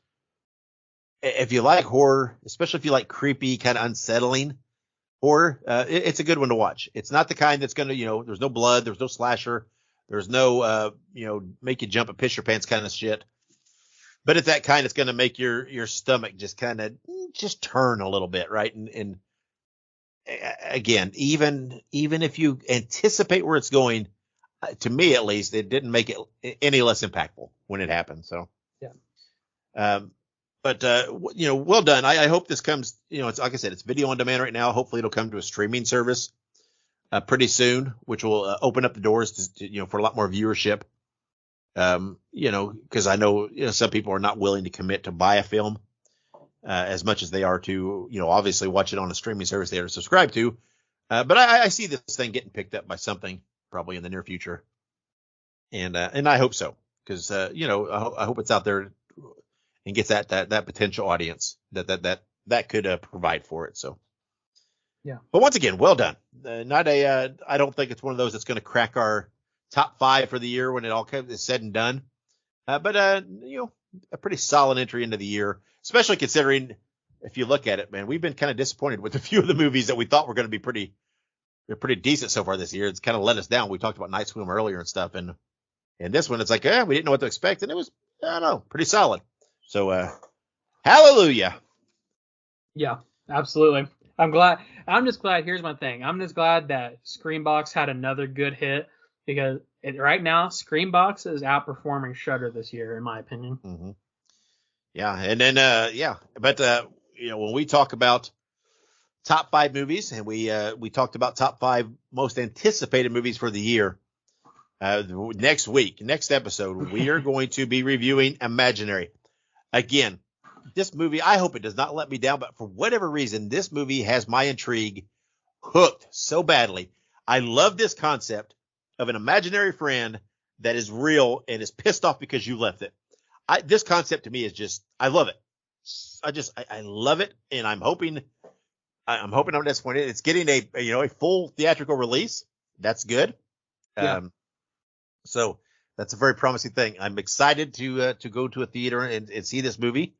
if you like horror, especially if you like creepy, kind of unsettling horror, it's a good one to watch. It's not the kind that's going to, there's no blood, there's no slasher, there's no, make you jump and piss your pants kind of shit. But it's that kind that's going to make your stomach just kind of just turn a little bit, right? And again, even if you anticipate where it's going, to me at least, it didn't make it any less impactful when it happened. So, yeah. But well done. I hope this comes. It's like I said, it's video on demand right now. Hopefully, it'll come to a streaming service pretty soon, which will open up the doors to for a lot more viewership. Because I know some people are not willing to commit to buy a film as much as they are to obviously watch it on a streaming service they are subscribed to. But I see this thing getting picked up by something probably in the near future, and I hope so because I hope it's out there and gets that potential audience that could provide for it. So yeah. But once again, well done. I don't think it's one of those that's going to crack our top 5 for the year when it all is said and done. But a pretty solid entry into the year, especially considering if you look at it, man, we've been kind of disappointed with a few of the movies that we thought were going to be pretty decent so far this year. It's kind of let us down. We talked about Night Swim earlier and stuff. And this one, it's like, we didn't know what to expect. And it was, I don't know, pretty solid. So, hallelujah. Yeah, absolutely. I'm just glad. Here's my thing. I'm just glad that Screambox had another good hit because right now Screambox is outperforming Shudder this year, in my opinion. Mm-hmm. Yeah, and then but when we talk about top 5 movies, and we talked about top 5 most anticipated movies for the year. Next episode, we are going to be reviewing Imaginary. Again, this movie, I hope it does not let me down, but for whatever reason, this movie has my intrigue hooked so badly. I love this concept of an imaginary friend that is real and is pissed off because you left it. This concept to me is just, I love it. I love it, and I'm hoping I'm not disappointed. It's getting a full theatrical release. That's good. Yeah. So that's a very promising thing. I'm excited to go to a theater and see this movie.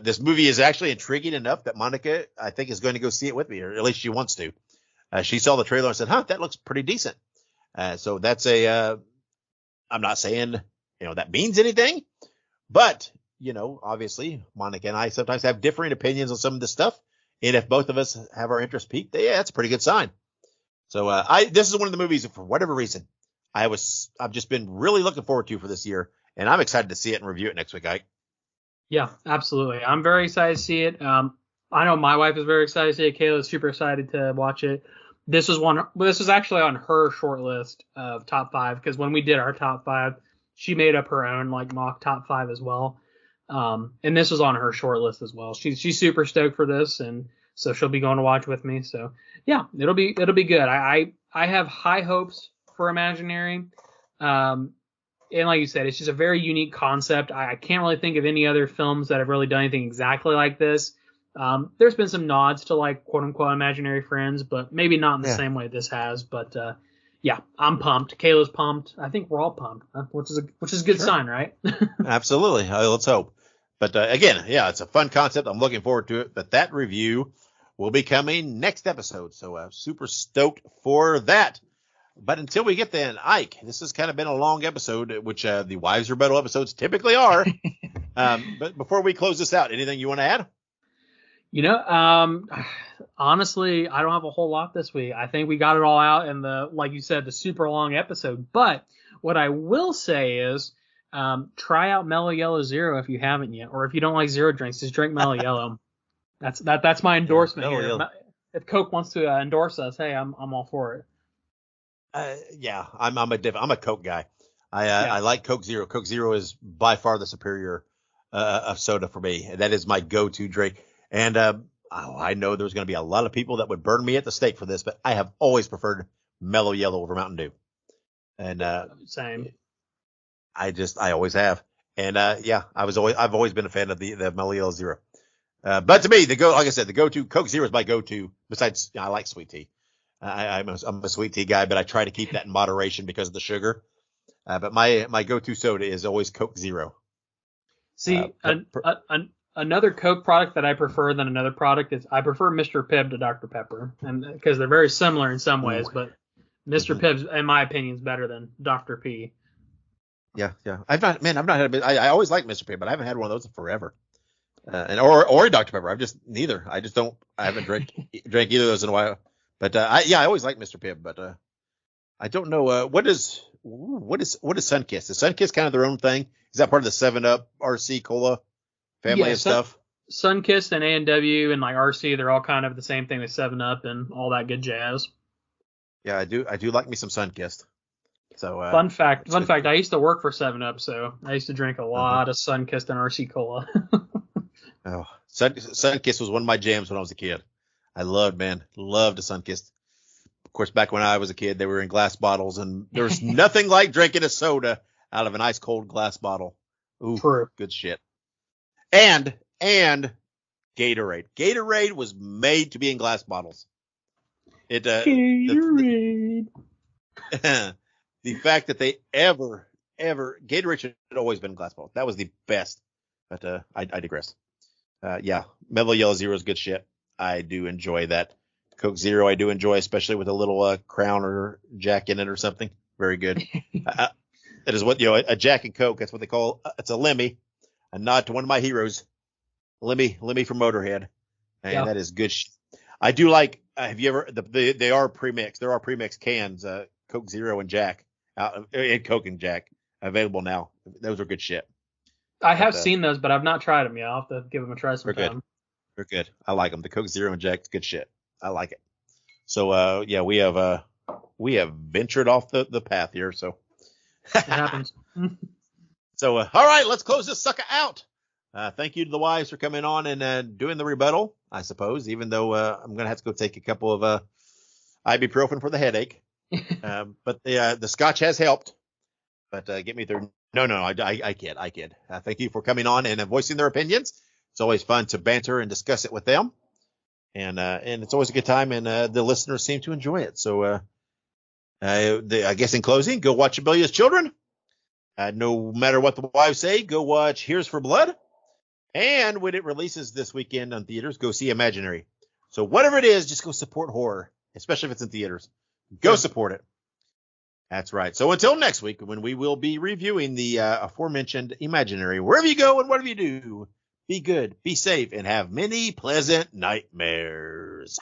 This movie is actually intriguing enough that Monica, I think, is going to go see it with me, or at least she wants to. She saw the trailer and said, that looks pretty decent. So that's I'm not saying, that means anything, but, obviously Monica and I sometimes have differing opinions on some of this stuff. And if both of us have our interest piqued, that's a pretty good sign. So this is one of the movies that, for whatever reason, I've just been really looking forward to for this year, and I'm excited to see it and review it next week, Ike. Yeah, absolutely. I'm very excited to see it. I know my wife is very excited to see it. Kayla's super excited to watch it. This was actually on her short list of top 5 because when we did our top 5, she made up her own mock top 5 as well. And this was on her short list as well. She's super stoked for this, and so she'll be going to watch with me. So yeah, it'll be good. I have high hopes for Imaginary. And like you said, it's just a very unique concept. I can't really think of any other films that have really done anything exactly like this. There's been some nods to quote unquote imaginary friends, but maybe not in the same way this has. But yeah, I'm pumped. Kayla's pumped. I think we're all pumped, which is a good sign, right? Absolutely. Let's hope. But again, it's a fun concept. I'm looking forward to it. But that review will be coming next episode. So super stoked for that. But until we get there, Ike, this has kind of been a long episode, which the Wives Rebuttal episodes typically are. But before we close this out, anything you want to add? Honestly, I don't have a whole lot this week. I think we got it all out in like you said, the super long episode. But what I will say is, try out Mellow Yellow Zero if you haven't yet, or if you don't like zero drinks, just drink Mellow Yellow. That's my endorsement here. If Coke wants to endorse us, hey, I'm all for it. I'm a Coke guy. I like Coke Zero. Coke Zero is by far the superior of soda for me. That is my go-to drink. And I know there's going to be a lot of people that would burn me at the stake for this, but I have always preferred Mellow Yellow over Mountain Dew. And same. I always have. And I've always been a fan of the Mellow Yellow Zero. But to me, like I said, the go-to Coke Zero is my go-to. Besides, I like sweet tea. I'm a sweet tea guy, but I try to keep that in moderation because of the sugar. But my go-to soda is always Coke Zero. See, another Coke product that I prefer than another product is I prefer Mr. Pibb to Dr. Pepper, and because they're very similar in some ways, but Mr. Pibb, in my opinion, is better than Dr. P. Yeah. I've not had I always liked Mr. Pibb, but I haven't had one of those in forever. Or Dr. Pepper. I haven't drank either of those in a while. But I always liked Mr. Pibb, but I don't know what is Sunkist? Is Sunkist kind of their own thing? Is that part of the 7-Up RC Cola family of stuff? Sunkist and A&W and RC, they're all kind of the same thing with 7-Up and all that good jazz. Yeah, I do like me some Sunkist. So fun fact, I used to work for 7-Up, so I used to drink a lot of Sunkist and RC Cola. Oh, Sunkist was one of my jams when I was a kid. I loved a Sunkist. Of course, back when I was a kid, they were in glass bottles, and there's nothing like drinking a soda out of an ice cold glass bottle. Ooh, true. Good shit. And Gatorade. Gatorade was made to be in glass bottles. Gatorade. The fact that they ever Gatorade should have always been in glass bottles. That was the best. But I digress. Mellow Yellow Zero is good shit. I do enjoy that. Coke Zero I do enjoy, especially with a little Crown or Jack in it or something. Very good. That is what, a Jack and Coke, that's what they call it's a Lemmy. A nod to one of my heroes, Lemmy from Motorhead. And Yeah. that is good. I do like. Have you ever? They are premixed. There are premixed cans. Coke Zero and Jack. And Coke and Jack available now. Those are good shit. I have seen those, but I've not tried them yet. I'll have to give them a try They're good. sometime. They're good. I like them. The Coke Zero and Jack's good shit. I like it. So yeah, we have ventured off the path here. So It happens. so all right, let's close this sucker out. Thank you to the wives for coming on and doing the rebuttal. I suppose, even though I'm gonna have to go take a couple of ibuprofen for the headache. But the scotch has helped. But get me through. No, I kid. Thank you for coming on and voicing their opinions. It's always fun to banter and discuss it with them, and it's always a good time, and the listeners seem to enjoy it. So, I guess in closing, go watch Amelia's Children. No matter what the wives say, go watch Here's for Blood, and when it releases this weekend on theaters, go see Imaginary. So whatever it is, just go support horror, especially if it's in theaters. Go support it. That's right. So until next week, when we will be reviewing the aforementioned Imaginary, wherever you go and whatever you do, be good, be safe, and have many pleasant nightmares.